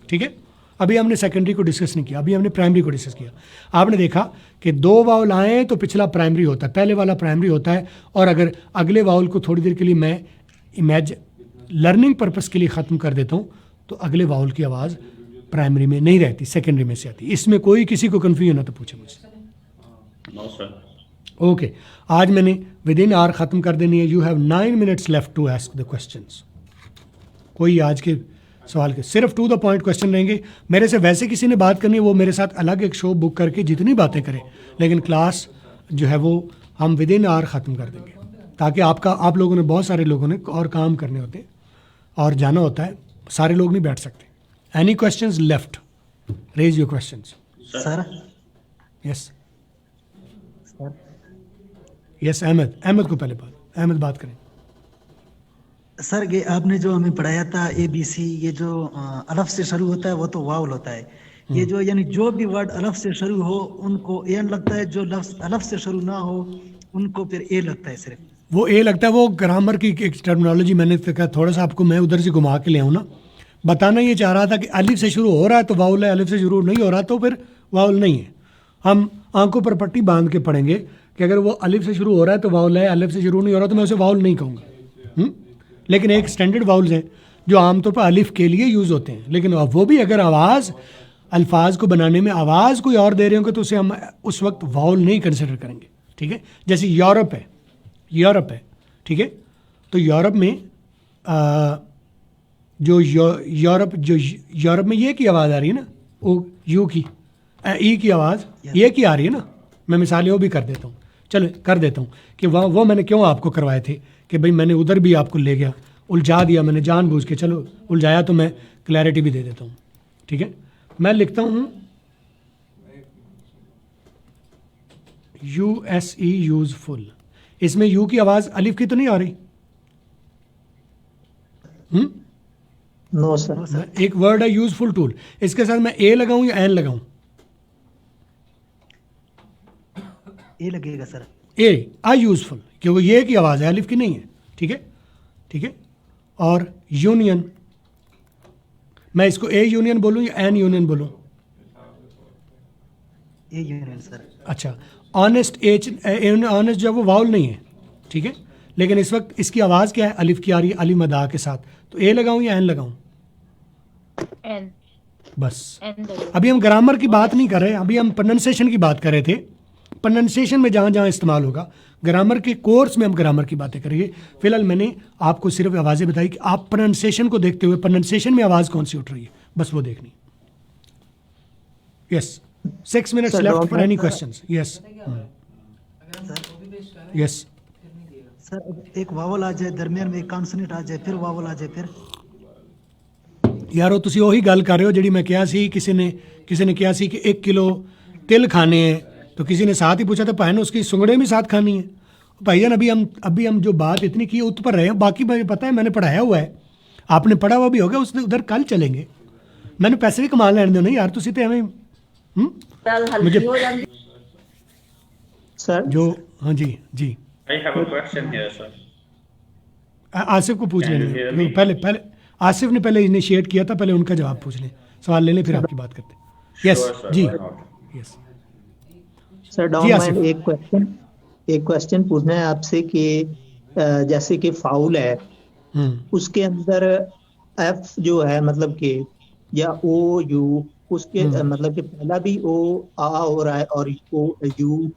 ठीक है, अभी हमने सेकेंडरी को डिस्कस नहीं किया, अभी हमने प्राइमरी को डिस्कस किया। आपने देखा कि दो वाउल आए तो पिछला प्राइमरी होता है, पहले वाला प्राइमरी होता है, और अगर अगले वाउल को थोड़ी देर के लिए मैं लर्निंग पर्पस के लिए ख़त्म कर देता हूँ तो अगले वाउल की आवाज़ प्राइमरी में नहीं रहती, सेकेंडरी में से आती। इसमें कोई किसी को कन्फ्यूजन हो तो पूछे मुझसे। ओके, आज मैंने विद इन आवर ख़त्म कर देनी है। You have 9 minutes left to ask the questions. कोई आज के सवाल के सिर्फ टू द पॉइंट क्वेश्चन रहेंगे। मेरे से वैसे किसी ने बात करनी है वो मेरे साथ अलग एक शो बुक करके जितनी बातें करें, लेकिन क्लास जो है वो हम विद इन आवर ख़त्म कर देंगे, ताकि आप लोगों ने, बहुत सारे लोगों ने और काम करने होते हैं और जाना होता है, सारे लोग नहीं बैठ सकते। Any questions left? Raise your questions. Sir yes yes, Ahmad को पहले अहमद बात करें। सर, ये आपने जो हमें पढ़ाया था ABC, ये जो अलफ से शुरू होता है वो तो वाउल होता है। ये जो यानी जो भी वर्ड अलफ से शुरू हो उनको ए लगता है, जो लफ्ज अलफ से शुरू ना हो उनको फिर ए लगता है। सिर्फ वो ए लगता है, वो ग्रामर की एक टर्मिनोलॉजी मैंने कहा थोड़ा सा आपको मैं उधर से घुमा के ले आऊँ ना। बताना ये चाह रहा था कि अलिफ से शुरू हो रहा है तो वाउल है, अलिफ से शुरू नहीं हो रहा तो फिर वाउल नहीं है। हम आंखों पर पट्टी बांध के पढ़ेंगे कि अगर वो अलिफ से शुरू हो रहा है तो वाउल है, अलिफ से शुरू नहीं हो रहा तो मैं उसे वाउल नहीं कहूँगा। लेकिन एक स्टैंडर्ड वाउल्स हैं जो आमतौर पर अलिफ के लिए यूज़ होते हैं, लेकिन वो भी अगर आवाज़ अल्फाज को बनाने में आवाज़ कोई और दे रहे होंगे तो उसे हम उस वक्त वाउल नहीं कंसिडर करेंगे, ठीक है। जैसे यूरोप है, ठीक है, तो यूरोप में जो यूरोप में ये की आवाज़ आ रही है ना, ओ यू की, ई की आवाज़ ये की आ रही है ना। मैं मिसालें वो भी कर देता हूँ, चलो कर देता हूँ कि वो मैंने क्यों आपको करवाए थे कि भाई मैंने उधर भी आपको ले गया, उलझा दिया मैंने जानबूझ के, चलो उलझाया तो मैं क्लैरिटी भी दे देता हूँ, ठीक है। मैं लिखता हूँ USE यूजफुल, इसमें यू की आवाज़ अलिफ की तो नहीं आ रही? No sir. एक वर्ड है यूजफुल टूल, इसके साथ मैं ए लगाऊं या एन लगाऊं? ए लगेगा सर। ए आ यूजफुल, क्योंकि ये की आवाज़ है, अलिफ की नहीं है, ठीक है, ठीक है। और यूनियन, मैं इसको ए यूनियन बोलूं या एन यूनियन बोलूं? A union sir. अच्छा, ऑनेस्ट एच, ऑनेस्ट जो है वो वाउल नहीं है, ठीक है, लेकिन इस वक्त इसकी आवाज़ क्या है, अलिफ की आ रही है अली मदा के साथ, तो ए लगाऊं या एन लगाऊं? एन बस एन दो। अभी हम ग्रामर की बात नहीं कर रहे, अभी हम प्रोनाउंसिएशन की बात कर रहे थे। प्रोनाउंसिएशन में जहाँ जहाँ इस्तेमाल होगा, ग्रामर के कोर्स में हम ग्रामर की बातें करेंगे। फिलहाल मैंने आपको सिर्फ आवाज़ें बताई कि आप प्रोनाउंसिएशन को देखते हुए प्रोनाउंसिएशन में आवाज़ कौन सी उठ रही है, बस वो देखनी। Yes, 6 minutes Sir, left don't for any mind, questions. Yes yes, sir अब एक वावल आ जाए, दरमियान में एक कॉन्सोनेंट आ जाए, फिर वावल आ जाए, फिर यारो तुसी ਉਹੀ ਗੱਲ ਕਰ ਰਹੇ ਹੋ ਜਿਹੜੀ मैं किया सी, किसी ने किया सी कि 1 किलो तिल खाने हैं, तो किसी ने साथ ही पूछा था भाई ने उसकी सुंगड़े भी साथ खानी है। भाईजान अभी हम जो बात इतनी की उत पर रहे हैं, बाकी मुझे पता है, मैंने पढ़ाया हुआ है, आपने पढ़ा हुआ भी होगा, उसने उधर कल चलेंगे। मैंने पैसे भी कमा लेने दो नहीं यार, तुसी तो हमें मुझे सर जो, हाँ जी जी, I have a question here, sir. Asif को पूछ Can you hear लेंगे, me? पहले आसिफ ने पहले इनिशिएट किया था, पहले उनका जवाब पूछ लें, सवाल ले लें, फिर आपकी बात करते हैं। यस Sure, sir, जी, why not? Yes sir ji, don't Asif. Mind, एक क्वेश्चन पूछना है आपसे कि जैसे कि फाउल है, उसके अंदर एफ जो है मतलब कि या ओ यू, उसके मतलब कि पहला भी ओ आ हो रहा है और ओ यू,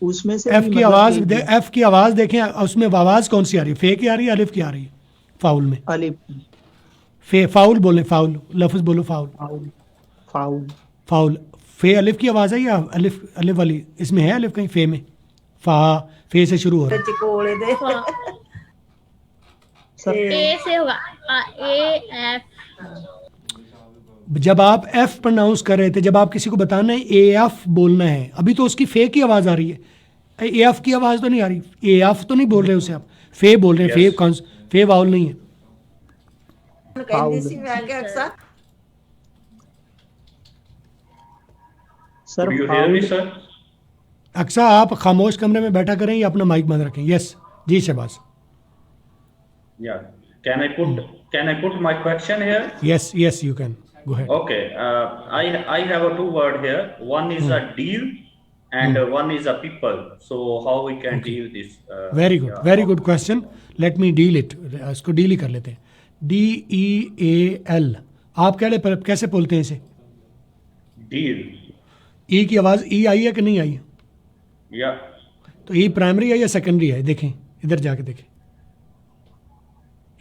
उसमें से एफ भी की मतलब आवाज कि एफ की आवाज देखें, उसमें आवाज कौन सी आ रही है, फे की आ रही है, अलिफ की आ रही है? फाउल में अलिफ, फे, फाउल बोले, फाउल लफ्ज बोलो, फाउल फाउल फाउल फाउल, फे अलिफ की आवाज है या अलिफ वाली? इसमें है अलिफ कहीं फे में? फा, फे से शुरू हो रहा है। सर ए से होगा, ए एफ। जब आप एफ प्रोनाउंस कर रहे थे, जब आप किसी को बताना है ए एफ बोलना है, अभी तो उसकी फे की आवाज आ रही है, ए एफ की आवाज तो नहीं आ रही, ए एफ तो नहीं बोल रहे उसे आप, फे बोल रहे हैं। Yes. फे वाउल नहीं है। Sir Could you hear me, vowel, sir? Aqsa आप खामोश कमरे में बैठा करें या अपना माइक बंद रखें। यस जी Shahbaz. Yeah. Can I put my question here? Yes yes you can go ahead. Okay. I have a two word here. One is a deal, and one is a people. So how we can deal this? Very good, yeah. Very good question, let me deal it. इसको deal ही कर लेते हैं। DEAL, आप कैसे बोलते हैं इसे? Deal. ई की आवाज़ ई आई है कि नहीं आई? Yeah. तो ई प्राइमरी है या सेकेंडरी है? देखें इधर जाके देखें,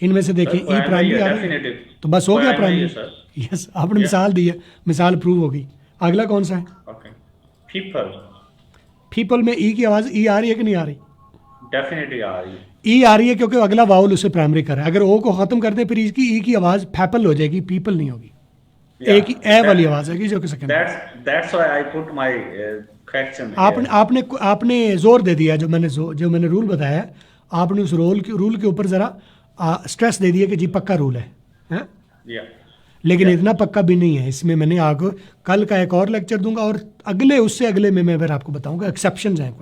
इनमें से देखें, ई Primary प्राइमरी है, आ रही है, definitive. तो बस हो गया Primary है, प्राइमरी। sir. यस, आपने मिसाल दी है, मिसाल प्रूव हो गई। अगला कौन सा है? Okay. People. पीपल में ई की आवाज़ ई आ रही है कि नहीं आ रही? Definitely आ रही है. ई आ रही है क्योंकि अगला वाउल उसे प्राइमरी कर रहा है। अगर ओ को खत्म कर दें फिर इसकी ई की आवाज़ फैपल हो जाएगी, पीपल नहीं होगी। Yeah. ए की ए वाली आवाज़ है जो कि second. That's why I put my question here. आपने जोर दे दिया, जो मैंने रूल बताया, आपने उस रूल के ऊपर ज़रा स्ट्रेस दे दिया कि जी पक्का रूल है, हैं? Yeah. लेकिन इतना पक्का भी नहीं है। इसमें मैंने आपको कल का एक और लेक्चर दूंगा और अगले उससे अगले में मैं फिर आपको बताऊंगा एक्सेप्शंस हैं।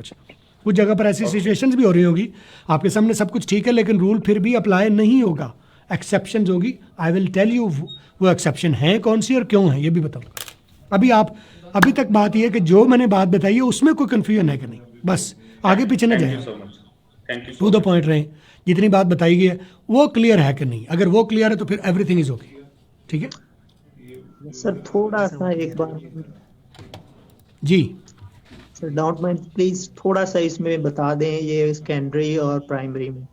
कुछ जगह पर ऐसी सिचुएशंस भी हो रही होगी, आपके सामने सब कुछ ठीक है लेकिन रूल फिर भी अप्लाई नहीं होगा, एक्सेप्शंस होगी। आई विल टेल यू वो एक्सेप्शन है कौन सी और क्यों है, ये भी बताऊंगा। अभी तक बात ये है कि जो मैंने बात बताई है उसमें कोई कन्फ्यूजन है कि नहीं, बस आगे पीछे न Thank जाए, you so much. Thank you so to the much. Point रहे। जितनी बात बताई गई है वो क्लियर है कि नहीं? अगर वो क्लियर है तो फिर एवरीथिंग इज ओके, ठीक है सर थोड़ा सा एक बार, जी। सर डोंट माइंड प्लीज थोड़ा सा इसमें बता दें ये सेकेंडरी और प्राइमरी में।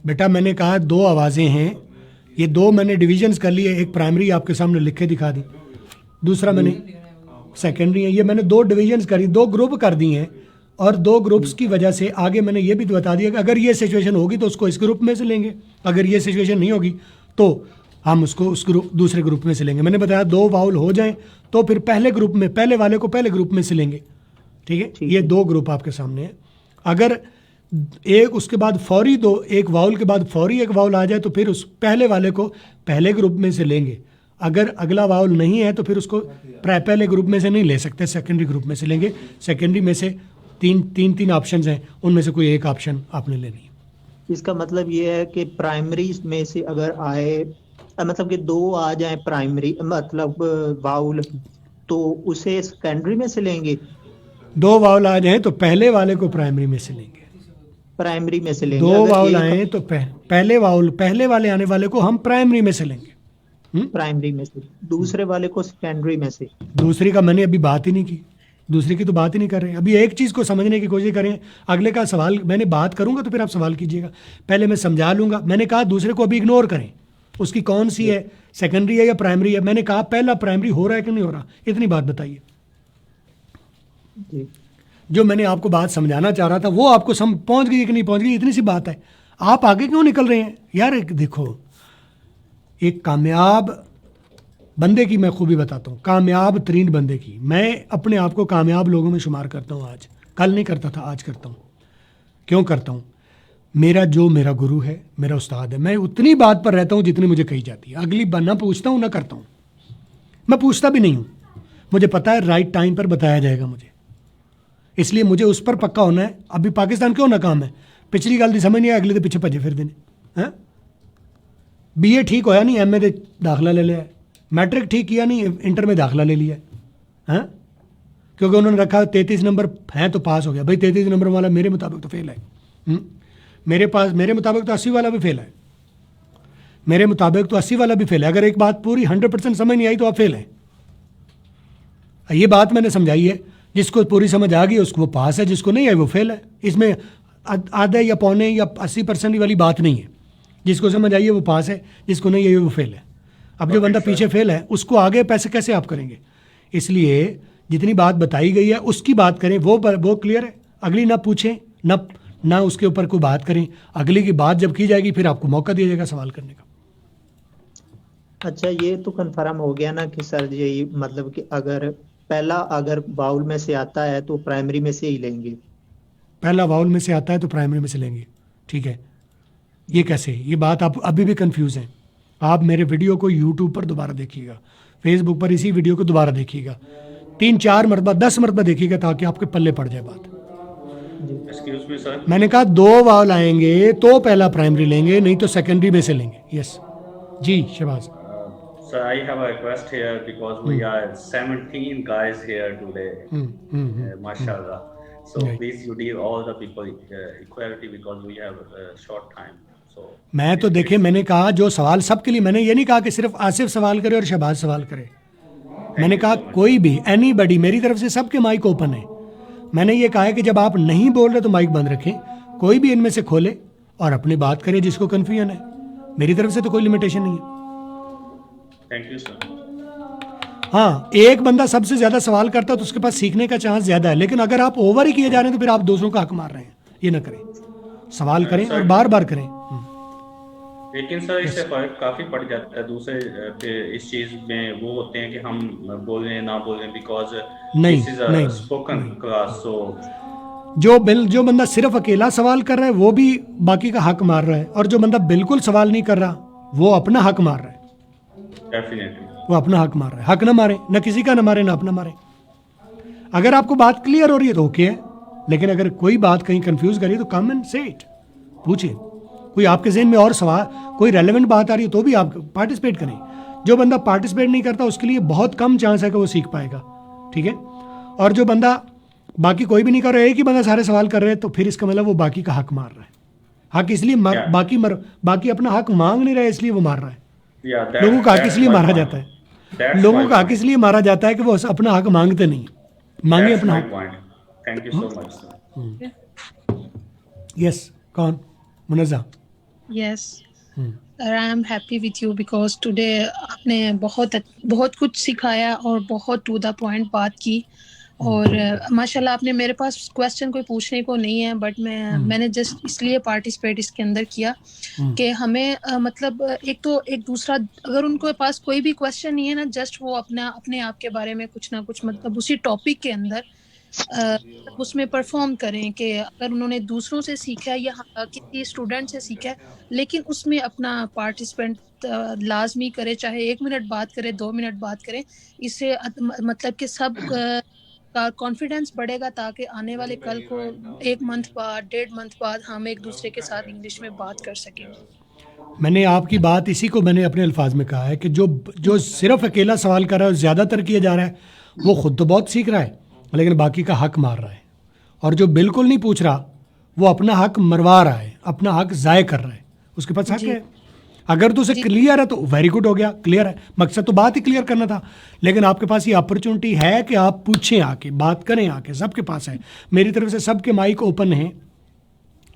बेटा मैंने कहा दो आवाज़ें हैं, ये दो मैंने डिविजन्स कर लिए, एक प्राइमरी आपके सामने लिख के दिखा दी, दूसरा मैंने सेकेंडरी है। ये मैंने दो डिविजन्स करी, दो ग्रुप कर दिए हैं, और दो ग्रुप्स की वजह से आगे मैंने ये भी बता दिया कि अगर ये सिचुएशन होगी तो उसको इस ग्रुप में से लेंगे, अगर ये सिचुएशन नहीं होगी तो हम उसको उस दूसरे ग्रुप में से लेंगे। मैंने बताया दो वाउल हो जाएं तो फिर पहले ग्रुप में पहले वाले को पहले ग्रुप में से लेंगे, ठीक है? ये दो ग्रुप आपके सामने है। अगर एक उसके बाद फौरी दो, एक वाउल के बाद फौरी एक वाउल आ जाए तो फिर उस पहले वाले को पहले ग्रुप में से लेंगे। अगर अगला वाउल नहीं है तो फिर उसको पहले ग्रुप में से नहीं ले सकते, सेकेंडरी ग्रुप में से लेंगे। सेकेंडरी में से तीन ऑप्शंस हैं, उनमें से कोई एक ऑप्शन आपने लेनी है। इसका मतलब ये है कि प्राइमरी में से अगर आए, मतलब कि दो आ जाए प्राइमरी मतलब वाउल, तो उसे सेकेंडरी में से लेंगे, 2 वावल आ जाए तो पहले वाले को प्राइमरी में से लेंगे। प्राइमरी में से लेंगे। 2 अगर वावल एक आए तो पहले वाले आने वाले को हम प्राइमरी में से लेंगे। प्राइमरी में से, दूसरे वाले को सेकेंडरी में से। दूसरी का मैंने अभी बात ही नहीं की, दूसरी की तो बात ही नहीं कर रहे हैं। अभी एक चीज़ को समझने की कोशिश करें, अगले का सवाल मैंने बात करूंगा तो फिर आप सवाल कीजिएगा, पहले मैं समझा लूंगा। मैंने कहा दूसरे को अभी इग्नोर करें, उसकी कौन सी है, सेकेंडरी है या प्राइमरी है। मैंने कहा पहला प्राइमरी हो रहा है कि नहीं हो रहा, इतनी बात बताइए। जी। जो मैंने आपको बात समझाना चाह रहा था वो आपको पहुंच गई कि नहीं पहुंच गई, इतनी सी बात है। आप आगे क्यों निकल रहे हैं यार? देखो, एक कामयाब बंदे की मैं खूबी बताता हूँ, कामयाब तरीन बंदे की। मैं अपने आप को कामयाब लोगों में शुमार करता हूँ आज, कल नहीं करता था, आज करता हूँ। क्यों करता हूँ? मेरा गुरु है, मेरा उस्ताद है, मैं उतनी बात पर रहता हूँ जितनी मुझे कही जाती है। अगली बार ना पूछता हूँ ना करता हूँ, मैं पूछता भी नहीं हूँ। मुझे पता है राइट टाइम पर बताया जाएगा मुझे, इसलिए मुझे उस पर पक्का होना है। अभी पाकिस्तान क्यों नाकाम है? पिछली गल दी समझ नहीं, अगले दे पीछे भजे फिर देने हैं। BA ठीक होया नहीं, MA दे दाखिला ले लिया, मैट्रिक ठीक किया नहीं, इंटर में दाखिला ले लिया है, क्योंकि उन्होंने रखा 33 नंबर हैं तो पास हो गया। भाई 33 नंबर वाला मेरे मुताबिक तो फेल है। मेरे मुताबिक तो 80 वाला भी फेल है, मेरे मुताबिक तो 80 वाला भी फेल है। अगर एक बात पूरी 100% समझ नहीं आई तो आप फेल है। ये बात मैंने समझाई है, जिसको पूरी समझ आ गई उसको वो पास है, जिसको नहीं आई वो फेल है। इसमें आधे या पौने या 80% वाली बात नहीं है। जिसको समझ आई है वो पास है, जिसको नहीं आई वो फेल है। अब जो बंदा पीछे फेल है उसको आगे पैसे कैसे आप करेंगे? इसलिए जितनी बात बताई गई है उसकी बात करें, वो क्लियर है। अगली ना पूछें ना उसके ऊपर कोई बात करें। अगली की बात जब की जाएगी फिर आपको मौका दिया जाएगा सवाल करने का। अच्छा, ये तो कंफर्म हो गया ना कि सर ये मतलब कि अगर बाउल में से आता है तो प्राइमरी में से ही लेंगे। पहला वाउल में से आता है तो प्राइमरी में से लेंगे, ठीक है। ये कैसे? ये बात आप अभी भी कंफ्यूज हैं। आप मेरे वीडियो को यूट्यूब पर दोबारा देखिएगा, फेसबुक पर इसी वीडियो को दोबारा देखिएगा, 3-4 मरतबा 10 मरतबा देखिएगा ताकि आपके पल्ले पड़ जाए बात। एक्सक्यूज मी सर, मैंने कहा 2 वाउल आएंगे तो पहला प्राइमरी लेंगे, नहीं तो सेकेंडरी में से लेंगे। यस जी Shahbaz. sir, I have a request here because we are 17 guys here today. Mashallah. So Right. please you deal all the people equality because we have short time. So मैं तो देखे, मैंने कहा जो सवाल सबके लिए, मैंने ये नहीं कहा कि सिर्फ आसिफ सवाल करे और शहबाज सवाल करे। मैंने कहा कोई भी, एनीबडी, मेरी तरफ से सबके माइक ओपन है। मैंने ये कहा है कि जब आप नहीं बोल रहे तो माइक बंद रखें, कोई भी इनमें से खोले और अपनी बात करे जिसको कन्फ्यूजन है। मेरी तरफ से तो कोई लिमिटेशन नहीं है। thank you sir. हाँ, एक बंदा सबसे ज्यादा सवाल करता है तो उसके पास सीखने का चांस ज्यादा है, लेकिन अगर आप ओवर ही किए जा रहे हैं तो फिर आप दूसरों का हक मार रहे हैं। ये ना करें, सवाल करें और बार बार करें। लेकिन सर इससे फर्क काफी पड़ जाता है दूसरे इस चीज में वो होते हैं कि हम बोलें ना बोलें because this is a spoken class. So जो बंदा सिर्फ अकेला सवाल कर रहा है वो भी बाकी का हक मार रहा है, और जो बंदा बिल्कुल सवाल नहीं कर रहा वो अपना हक मार रहा है। डेफिनेटली वो अपना हक मार रहा है। हक ना मारे, ना किसी का ना मारे, ना अपना मारे। अगर आपको बात क्लियर हो रही है तो ओके है, लेकिन अगर कोई बात कहीं कंफ्यूज करी तो कम एंड से इट, पूछिए। कोई आपके ज़हन में और सवाल, कोई रेलेवेंट बात आ रही है तो भी आप पार्टिसिपेट करें। जो बंदा पार्टिसिपेट नहीं करता उसके लिए बहुत कम चांस है कि वो सीख पाएगा, ठीक है। और जो बंदा बाकी कोई भी नहीं कर रहा है, एक ही बंदा सारे सवाल कर रहे हैं, तो फिर इसका मतलब वो बाकी का हक मार रहा है। हक इसलिए बाकी अपना हक मांग नहीं रहा है इसलिए वो मार रहा है। लोगों का हक इसलिए मारा जाता है, लोगों का हक इसलिए मारा जाता है कि वो अपना हक मांगते नहीं, मांगे अपना हक। Thank you so much sir. Yes, कौन? Munazza. Yes, I am happy with you because today आपने बहुत कुछ सिखाया और बहुत टू द पॉइंट बात की। और माशाल्लाह आपने, मेरे पास क्वेश्चन कोई पूछने को नहीं है, बट मैंने जस्ट इसलिए पार्टिसिपेट इसके अंदर किया कि हमें मतलब एक दूसरा, अगर उनके पास कोई भी क्वेश्चन नहीं है ना, जस्ट वो अपने आप के बारे में कुछ ना कुछ मतलब उसी टॉपिक के अंदर उसमें परफॉर्म करें कि अगर उन्होंने दूसरों से सीखा है या किसी स्टूडेंट से सीखा है, लेकिन उसमें अपना पार्टिसिपेंट लाजमी करे, चाहे 1 मिनट बात करे, 2 मिनट बात करें। इससे मतलब कि सब का कॉन्फिडेंस बढ़ेगा ताकि आने वाले कल को 1 मंथ बाद, 1.5 मंथ बाद हम एक दूसरे के साथ इंग्लिश में बात कर सकेंगे। मैंने आपकी बात इसी को मैंने अपने अल्फाज में कहा है कि जो सिर्फ अकेला सवाल कर रहा है ज़्यादातर किया जा रहा है, वो खुद तो बहुत सीख रहा है लेकिन बाकी का हक मार रहा है, और जो बिल्कुल नहीं पूछ रहा वो अपना हक मरवा रहा है, अपना हक ज़ाय कर रहा है। उसके पास हक है, अगर तो उसे क्लियर है तो वेरी गुड हो गया, क्लियर है, मकसद तो बात ही क्लियर करना था। लेकिन आपके पास ये अपॉर्चुनिटी है कि आप पूछें आके, बात करें आके, सबके पास है। मेरी तरफ से सबके माइक ओपन है,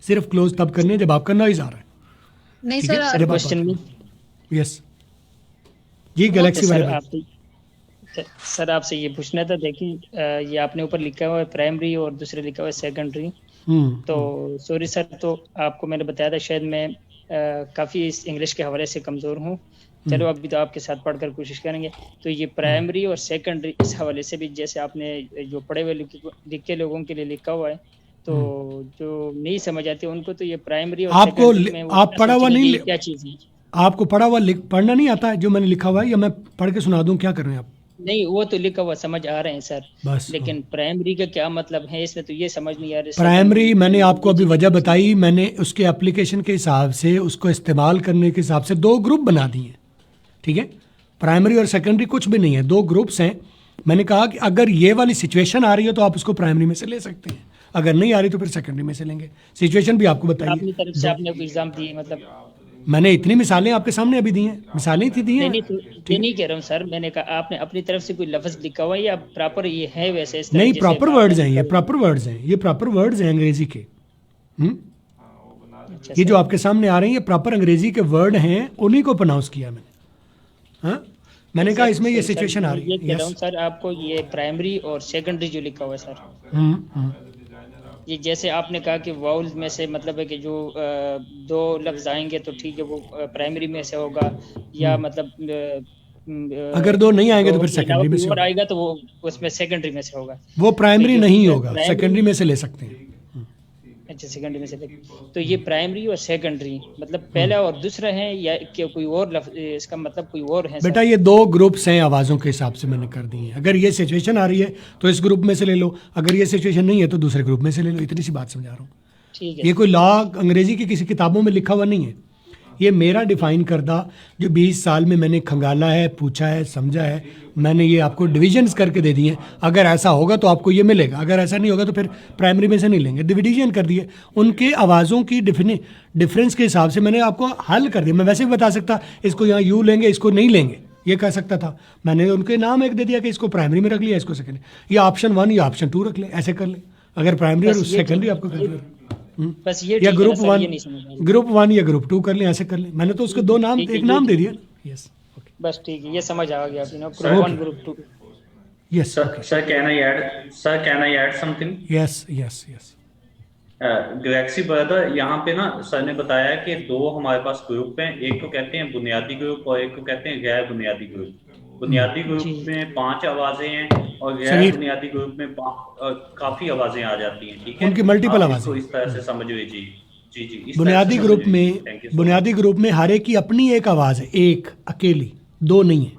सिर्फ क्लोज तब करनी है जब आपका नॉइज आ रहा है। नहीं ठीक है? सर, जब आप क्वेश्चन में यस जी, गैलेक्सी सर वाले भाई। आप सर आपसे ये पूछना था, देखिए ये आपने ऊपर लिखा हुआ है प्राइमरी और दूसरे लिखा हुआ है सेकेंडरी। तो सॉरी सर, तो आपको मैंने बताया था शायद मैं काफ़ी इस इंग्लिश के हवाले से कमज़ोर हूँ। चलो अभी तो आपके साथ पढ़कर कोशिश करेंगे। तो ये प्राइमरी और सेकेंडरी इस हवाले से भी, जैसे आपने जो पढ़े हुए लिख के लोगों के लिए लिखा हुआ है, तो जो नहीं समझ आती उनको, तो ये प्राइमरी और आपको सेकेंडरी में वो आप क्या पढ़ा हुआ सोचेंगे, नहीं, ये क्या चीज़ है? आपको पढ़ा हुआ पढ़ना नहीं आता है जो मैंने लिखा हुआ है, या मैं पढ़ के सुना दूं, क्या कर रहे हैं आप? नहीं, वो तो लिखा हुआ समझ आ रहे हैं सर, बस लेकिन प्राइमरी का क्या मतलब है इसमें, तो ये समझ नहीं आ रहा। प्राइमरी मैंने आपको अभी वजह बताई, मैंने उसके एप्लीकेशन के हिसाब से, उसको इस्तेमाल करने के हिसाब से 2 ग्रुप बना दिए हैं। ठीक है, प्राइमरी और सेकेंडरी कुछ भी नहीं है, 2 ग्रुप्स हैं। मैंने कहा कि अगर ये वाली सिचुएशन आ रही है तो आप उसको प्राइमरी में से ले सकते हैं, अगर नहीं आ रही तो फिर सेकेंडरी में से लेंगे। सिचुएशन भी आपको अपनी बताइए, तरफ से आपने कोई एग्जाम दिए, मतलब मैंने इतनी मिसालें आपके सामने अभी दी हैं, मिसालें थी दी हैं। नहीं, तो ये नहीं कह रहा हूँ सर, मैंने कहा आपने अपनी तरफ से कोई लफ्ज लिखा हुआ है या प्रॉपर ये है वैसे इस तरह नहीं, जैसे प्रॉपर आपने वर्ड्स हैं ये, लिखा हुआ प्रॉपर वर्ड्स हैं ये, प्रॉपर वर्ड्स हैं अंग्रेजी के। है? अच्छा ये सर, जो आपके सामने आ रहे हैं ये प्रॉपर अंग्रेजी के वर्ड हैं, उन्हीं को प्रोनाउंस किया मैंने। हाँ, मैंने कहा इसमें ये सर, सिचुएशन आ मैं रही ये है। कह रहा हूँ सर, आपको ये प्राइमरी और सेकेंडरी जो लिखा हुआ है सर, हम्म। ये जैसे आपने कहा कि वाउल में से मतलब है कि जो 2 लफ्ज आएंगे तो ठीक है, वो प्राइमरी में से होगा, या मतलब अगर 2 नहीं आएंगे तो दो फिर के अलावा सेकेंडरी में कोई से और होगा, आएगा तो वो उसमें सेकेंडरी में से होगा। वो प्राइमरी तो ये नहीं होगा, प्राइमरी- सेकेंडरी में से ले सकते हैं। अच्छा, सेकेंडरी में से तो ये प्राइमरी और सेकेंडरी मतलब पहला और दूसरा है, या क्या कोई और इसका मतलब कोई और है बेटा ये 2 ग्रुप्स हैं, आवाज़ों के हिसाब से मैंने कर दी हैं। अगर ये सिचुएशन आ रही है तो इस ग्रुप में से ले लो, अगर ये सिचुएशन नहीं है तो दूसरे ग्रुप में से ले लो। इतनी सी बात समझा रहा हूँ। ठीक है। ये कोई लॉ अंग्रेजी की किसी किताबों में लिखा हुआ नहीं है, ये मेरा डिफाइन करदा जो 20 साल में मैंने खंगाला है, पूछा है, समझा है, मैंने ये आपको डिविजन्स करके दे दिए। अगर ऐसा होगा तो आपको ये मिलेगा, अगर ऐसा नहीं होगा तो फिर प्राइमरी में से नहीं लेंगे। डिविजन कर दिए उनके आवाज़ों की डिफरेंस के हिसाब से, मैंने आपको हल कर दिया। मैं वैसे भी बता सकता इसको यहाँ यू लेंगे, इसको नहीं लेंगे, ये कह सकता था। मैंने उनके नाम एक दे दिया कि इसको प्राइमरी में रख लिया, इसको सेकेंडरी, या ऑप्शन 1 या ऑप्शन 2 रख ले, ऐसे कर ले। अगर प्राइमरी और सेकेंडरी आपको कर लिया, बस ये या ठीक है ग्रुप ना सर, 1 ये नहीं समझ आ रहा। ग्रुप 1 या ग्रुप 2 कर लें, ऐसे कर लें। मैंने तो उसको 2 नाम, ठीक है, एक नाम ये दे दिया ना। यस ओके, बस ठीक है, ये समझ आ गया आपने, sir, group 1 group 2। Yes Sir, can I add something? Yes yes yes. Galaxy brother, यहाँ पे ना सर ने बताया कि 2 हमारे पास ग्रुप हैं, एक को कहते हैं बुनियादी ग्रुप और एक को कहते हैं गैर बुनियादी ग्रुप। बुनियादी ग्रुप में 5 आवाजें हैं और गैर सही। बुनियादी ग्रुप में काफी आवाजें आ जाती हैं। ठीक है, उनकी multiple आप आवाजें। इसको इस तरह से समझिए। जी जी जी, इस तरह बुनियादी से ग्रुप समझिए। में, Thank you so बुनियादी ग्रुप में हर एक की अपनी एक आवाज़ है, एक अकेली, 2 नहीं है।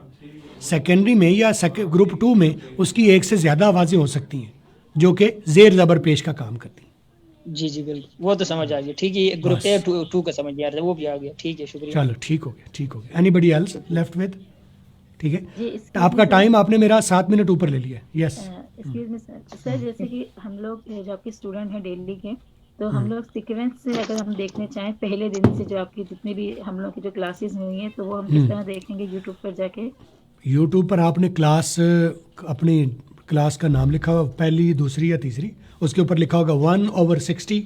सेकेंडरी में या ग्रुप 2 में उसकी 1 से ज़्यादा आवाज़ें हो सकती हैं जो कि ज़ेर ज़बर पेश का काम करती हैं। जी जी बिल्कुल, वो तो समझ आ गया। ठीक है, ये ग्रुप ए 2 का समझ आ रहा है, वो भी आ गया। ठीक है, शुक्रिया। चलो ठीक हो गया, ठीक हो गया। Anybody else left with? ठीक है, जी, तो आपका टाइम आपने मेरा 7 मिनट ऊपर ले लिया। यस एक्सक्यूज मी सर, जैसे कि हम लोग जो आपके स्टूडेंट हैं डेली के, तो हम लोग सीक्वेंस से अगर हम देखने चाहें पहले दिन से जो आपकी जितनी भी हम लोग की जो क्लासेस हुई हैं, तो वो हम किस तरह देखेंगे यूट्यूब पर जाके? यूट्यूब पर आपने क्लास, अपनी क्लास का नाम लिखा हुआ, पहली, दूसरी या तीसरी, उसके ऊपर लिखा होगा 1/60,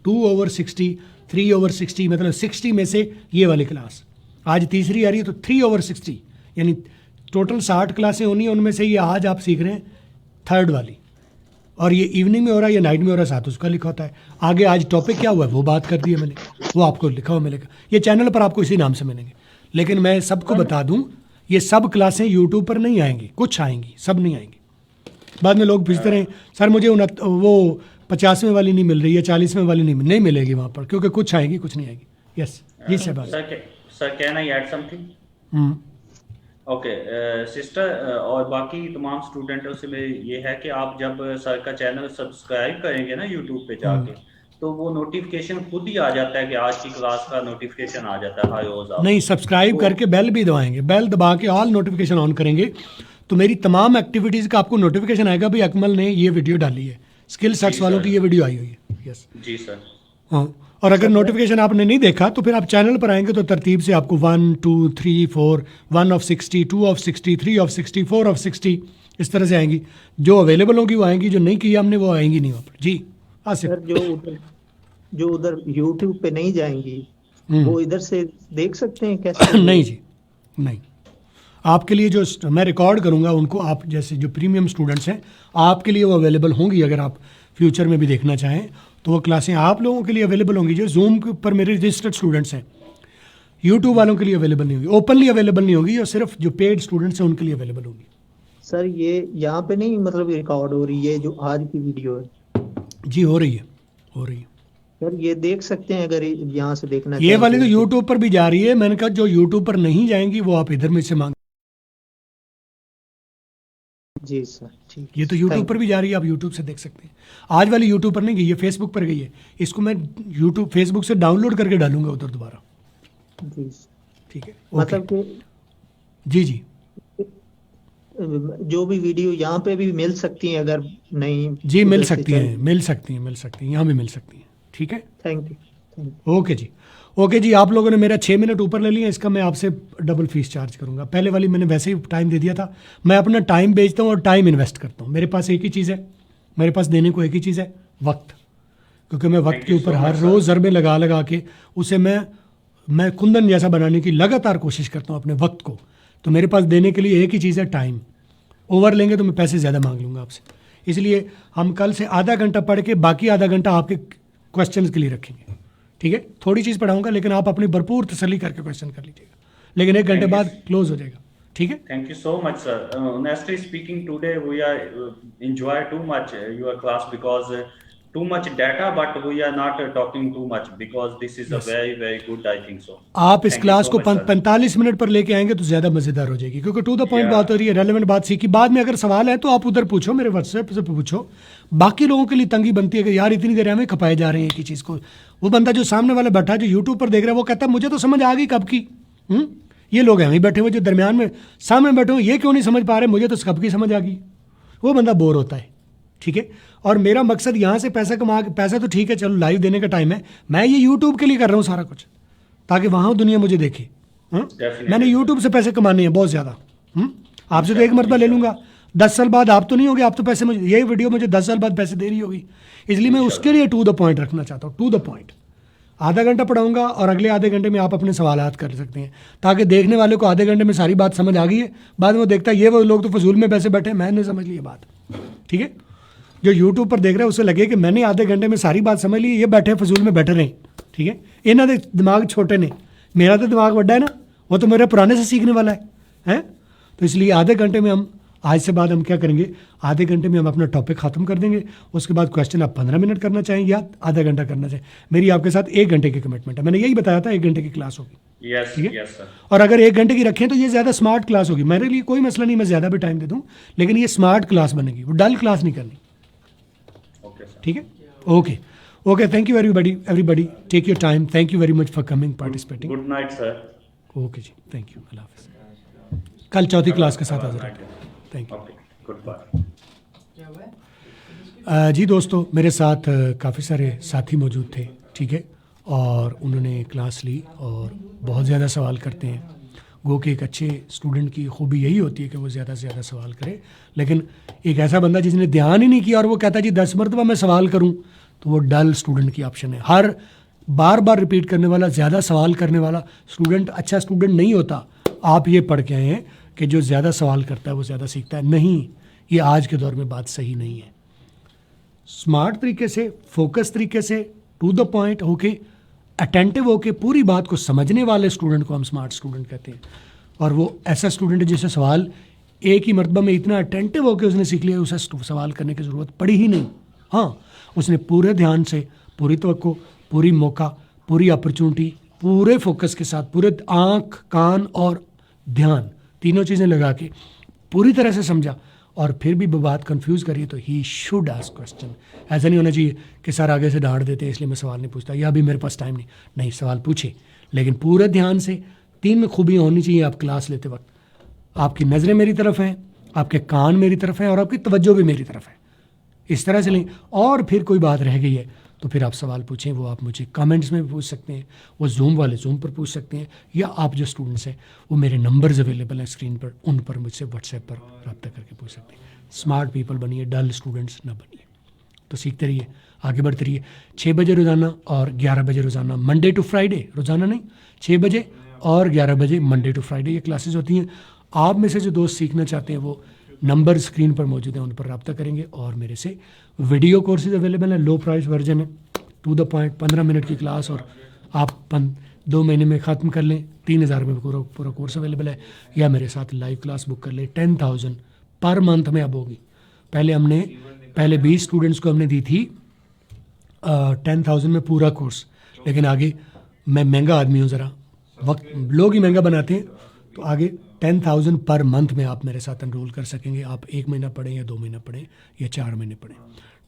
2/60, 3/60, मतलब 60 में से ये वाली क्लास आज तीसरी आ रही है, तो 3/60 यानी टोटल 60 क्लासें होनी है, उनमें से ये आज आप सीख रहे हैं 3rd वाली, और ये इवनिंग में हो रहा है या नाइट में हो रहा है, साथ उसका लिखा होता है। आगे आज टॉपिक क्या हुआ है वो बात कर दी है मैंने, वो आपको लिखा हुआ मिलेगा। ये चैनल पर आपको इसी नाम से मिलेंगे। लेकिन मैं सबको बता दूं, ये सब क्लासें यूट्यूब पर नहीं आएंगी, कुछ आएंगी, सब नहीं आएंगी। बाद में लोग पूछते रहे सर मुझे वो 50वें वाली नहीं मिल रही है, 40वें वाली नहीं मिलेगी वहाँ पर, क्योंकि कुछ आएंगी कुछ नहीं आएगी। यस जी Shahbaz. Sir can I add something? Okay sister, और बाकी तमाम स्टूडेंटों से मेरी ये है कि आप जब सर का चैनल सब्सक्राइब करेंगे ना यूट्यूब पे जाके, तो वो नोटिफिकेशन खुद ही आ जाता है कि आज की क्लास का नोटिफिकेशन आ जाता है हर रोज। नहीं, सब्सक्राइब करके बेल भी दबाएंगे, बेल दबा के ऑल नोटिफिकेशन ऑन करेंगे तो मेरी तमाम एक्टिविटीज़ का आपको नोटिफिकेशन आएगा भाई अकमल ने ये वीडियो डाली है, स्किल सेट्स वालों की ये वीडियो आई हुई है। यस जी सर। हाँ, और अगर नोटिफिकेशन आपने नहीं देखा तो फिर आप चैनल पर आएंगे तो तरतीब से आपको 1 2 3 4 1 of 60 2 of 60 3 of 60 4 of 60 इस तरह से आएंगी। जो अवेलेबल होंगी वो आएंगी, जो नहीं किया हमने वो आएंगी नहीं वहाँ पर। जी आसिफ। सर जो उधर यूट्यूब पे नहीं जाएंगी वो इधर से देख सकते हैं कैसे? नहीं जी, नहीं। आपके लिए जो मैं रिकॉर्ड करूंगा उनको, आप जैसे जो प्रीमियम स्टूडेंट्स हैं आपके लिए वो अवेलेबल होंगी। अगर आप फ्यूचर में भी देखना चाहें तो वो क्लासें आप लोगों के लिए अवेलेबल होंगी। जो जूम के ऊपर मेरे रजिस्टर्ड स्टूडेंट्स हैं, यूट्यूब वालों के लिए अवेलेबल नहीं होगी, ओपनली अवेलेबल नहीं होगी, और सिर्फ जो पेड स्टूडेंट्स हैं उनके लिए अवेलेबल होगी। सर ये यहाँ पे नहीं मतलब रिकॉर्ड हो रही है जो आज की वीडियो है? जी हो रही है, हो रही है सर। ये देख सकते हैं अगर यहाँ से देखना ये वाली तो यूट्यूब पर भी जा रही है। मैंने कहा जो यूट्यूब पर नहीं जाएंगी वो आप इधर में से मांग। जी सर ठीक। ये तो यूट्यूब पर भी जा रही है, आप यूट्यूब से देख सकते हैं। आज वाली यूट्यूब पर नहीं गई, ये फेसबुक पर गई है। इसको मैं यूट्यूब फेसबुक से डाउनलोड करके डालूंगा उधर दोबारा। जी ठीक है, मतलब कि जी जी जो भी वीडियो यहाँ पे भी मिल सकती हैं अगर नहीं? जी मिल सकती हैं, मिल सकती हैं, मिल सकती हैं, यहाँ भी मिल सकती हैं। ठीक है, थैंक यू। ओके जी, ओके जी। आप लोगों ने मेरा 6 मिनट ऊपर ले लिया, इसका मैं आपसे डबल फीस चार्ज करूंगा। पहले वाली मैंने वैसे ही टाइम दे दिया था। मैं अपना टाइम बेचता हूँ और टाइम इन्वेस्ट करता हूँ। मेरे पास एक ही चीज़ है, मेरे पास देने को एक ही चीज़ है, वक्त। क्योंकि मैं वक्त के ऊपर हर रोज़ ज़रबे लगा लगा के उसे मैं कुंदन जैसा बनाने की लगातार कोशिश करता हूँ अपने वक्त को। तो मेरे पास देने के लिए एक ही चीज़ है, टाइम। ओवर लेंगे तो मैं पैसे ज़्यादा मांग लूँगा आपसे। इसलिए हम कल से आधा घंटा पढ़ के बाकी आधा घंटा आपके क्वेश्चंस के लिए रखेंगे। ठीक है, थोड़ी चीज़ पढ़ाऊंगा लेकिन आप अपनी भरपूर तसल्ली करके क्वेश्चन कर लीजिएगा, लेकिन 1 घंटे बाद क्लोज हो जाएगा। ठीक है, thank you so much sir. Honestly speaking, today we are enjoy too much your class because too much data, but we are not talking too much because this is a very very good, I think so. आप इस Thank you class so को much, sir. 45 minute पर लेके आएंगे तो ज़्यादा मज़ेदार हो जाएगी, क्योंकि टू द पॉइंट बात हो रही है, रेलेवेंट बात सीखी। बाद में अगर सवाल है तो आप उधर पूछो, मेरे व्हाट्सएप से पूछो। बाकी लोगों के लिए तंगी बनती है कि यार इतनी देर हमें खपाए जा रहे हैं एक ही चीज़ को। वो बंदा जो सामने वाला बैठा, जो यूट्यूब पर देख रहा है, वो कहता है मुझे तो समझ आ गई कब की। ये लोग हैं वहीं बैठे हुए जो दरमियान में सामने बैठे हुए, ये क्यों नहीं समझ पा रहे, मुझे तो कब की समझ आ गई। वो बंदा बोर होता है। ठीक है, और मेरा मकसद यहाँ से पैसा कमा के, पैसा तो ठीक है चलो लाइव देने का टाइम है, मैं ये यूट्यूब के लिए कर रहा हूँ सारा कुछ, ताकि वहाँ दुनिया मुझे देखे। मैंने यूट्यूब से पैसे कमाने हैं बहुत ज़्यादा। आपसे तो एक मरतबा ले लूँगा, 10 साल बाद आप तो नहीं होगे, आप तो पैसे मुझे, यही वीडियो मुझे 10 साल बाद पैसे दे रही होगी। इसलिए मैं उसके लिए टू द पॉइंट रखना चाहता हूँ, टू द पॉइंट। आधा घंटा पढ़ाऊंगा और अगले आधे घंटे में आप अपने सवालात कर सकते हैं, ताकि देखने वाले को आधे घंटे में सारी बात समझ आ गई है। बाद में वो देखता है ये वो लोग तो फजूल में पैसे बैठे, मैंने समझ ली बात। ठीक है, जो यूट्यूब पर देख रहे हैं उसे लगे कि मैंने आधे घंटे में सारी बात समझ ली, ये बैठे फजूल में बैठे रहे। ठीक है, इन्हों के दिमाग छोटे ने, मेरा तो दिमाग बड़ा है ना, वो तो मेरे पुराने से सीखने वाला है। तो इसलिए आधे घंटे में हम, आज से बाद हम क्या करेंगे, आधे घंटे में हम अपना टॉपिक ख़त्म कर देंगे। उसके बाद क्वेश्चन आप 15 मिनट करना चाहें या आधा घंटा करना चाहें, मेरी आपके साथ 1 घंटे की कमिटमेंट है। मैंने यही बताया था 1 घंटे की क्लास होगी। यस ठीक है, यस सर। और अगर 1 घंटे की रखें तो ये ज़्यादा स्मार्ट क्लास होगी। मेरे लिए कोई मसला नहीं, मैं ज़्यादा भी टाइम दे दूँ, लेकिन ये स्मार्ट क्लास बनेगी, वो डल क्लास नहीं करनी। ठीक है, okay okay, thank you everybody, take your time, thank you very much for coming, participating. Good night sir. Okay जी, थैंक यू, अल्लाह हाफिज़। कल चौथी क्लास के साथ हाजिर रहते हैं। Thank you, goodbye. जी दोस्तों, मेरे साथ काफ़ी सारे साथी मौजूद थे। ठीक है, और उन्होंने क्लास ली और बहुत ज़्यादा सवाल करते हैं। गो कि एक अच्छे स्टूडेंट की खूबी यही होती है कि वो ज़्यादा से ज़्यादा सवाल करे, लेकिन एक ऐसा बंदा जिसने ध्यान ही नहीं किया और वो कहता है जी 10 मरतबा मैं सवाल करूं, तो वो डल स्टूडेंट की ऑप्शन है। हर बार बार रिपीट करने वाला, ज़्यादा सवाल करने वाला स्टूडेंट अच्छा स्टूडेंट नहीं होता। आप ये पढ़ के आए हैं कि जो ज़्यादा सवाल करता है वो ज़्यादा सीखता है। नहीं, ये आज के दौर में बात सही नहीं है। स्मार्ट तरीके से, फोकस तरीके से, टू द पॉइंट होके, अटेंटिव होके पूरी बात को समझने वाले स्टूडेंट को हम स्मार्ट स्टूडेंट कहते हैं। और वो ऐसा स्टूडेंट है जिसे सवाल एक ही मरतबा में इतना अटेंटिव होके उसने सीख लिया, उसे सवाल करने की ज़रूरत पड़ी ही नहीं। हाँ, उसने पूरे ध्यान से, पूरी तवक्को, पूरी मौका, पूरी अपॉर्चुनिटी, पूरे फोकस के साथ, पूरे आँख, कान और ध्यान, तीनों चीज़ें लगा के पूरी तरह से समझा। और फिर भी बात कंफ्यूज करिए तो ही शुड आस्क क्वेश्चन। ऐसा नहीं होना चाहिए कि सर आगे से डांट देते हैं इसलिए मैं सवाल नहीं पूछता, या अभी मेरे पास टाइम नहीं। नहीं, सवाल पूछे, लेकिन पूरे ध्यान से। 3 खूबियाँ होनी चाहिए आप क्लास लेते वक्त। आपकी नज़रें मेरी तरफ हैं, आपके कान मेरी तरफ है और आपकी तवज्जो भी मेरी तरफ है, इस तरह से लें। और फिर कोई बात रह गई है तो फिर आप सवाल पूछें, वो आप मुझे कमेंट्स में भी पूछ सकते हैं, वो जूम वाले जूम पर पूछ सकते हैं, या आप जो स्टूडेंट्स हैं वो मेरे नंबर्स अवेलेबल हैं स्क्रीन पर, उन पर मुझसे व्हाट्सएप पर रब्ता करके पूछ सकते हैं। स्मार्ट पीपल बनिए, डल स्टूडेंट्स ना बनिए। तो सीखते रहिए, आगे बढ़ते रहिए। 6 बजे रोज़ाना और 11 बजे रोज़ाना, मंडे टू फ्राइडे, रोज़ाना नहीं, 6 बजे और 11 बजे मंडे टू फ्राइडे ये क्लासेस होती हैं। आप में से जो दोस्त सीखना चाहते हैं वो नंबर स्क्रीन पर मौजूद हैं, उन पर रब्ता करेंगे। और मेरे से वीडियो कोर्सेज अवेलेबल है, लो प्राइस वर्जन है, टू द पॉइंट, 15 मिनट की क्लास, और आप 2 महीने में ख़त्म कर लें। 3000 रुपये में पूरा कोर्स अवेलेबल है। या मेरे साथ लाइव क्लास बुक कर लें, 10,000 पर मंथ में अब होगी। पहले 20 स्टूडेंट्स को हमने दी थी 10,000 में पूरा कोर्स, लेकिन आगे मैं महंगा आदमी हूँ, ज़रा वक्त लोग ही महंगा बनाते हैं, तो आगे 10,000 पर मंथ में आप मेरे साथ एनरोल कर सकेंगे। आप 1 महीना पढ़ें या 2 महीना पढ़ें या 4 महीने पढ़ें,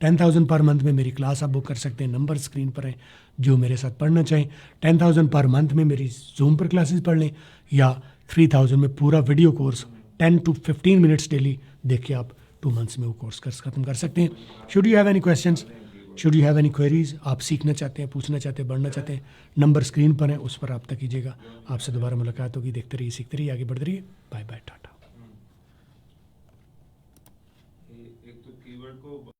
10,000 पर मंथ में मेरी क्लास आप बुक कर सकते हैं। नंबर स्क्रीन पर हैं, जो मेरे साथ पढ़ना चाहें। 10,000 पर मंथ में मेरी जूम पर क्लासेस पढ़ लें, या 3,000 में पूरा video course 10 to 15 minutes daily देख के आप 2 मंथ्स में वो कोर्स ख़त्म कर सकते हैं। Should you have any questions, should you have any queries, आप सीखना चाहते हैं, पूछना चाहते हैं, बढ़ना चाहते हैं, नंबर स्क्रीन पर है, उस पर रब्ता कीजिएगा। आपसे दोबारा मुलाकात होगी। देखते रहिए, सीखते रहिए, आगे बढ़ते रहिए। Bye bye, tata. एक तो कीवर्ड को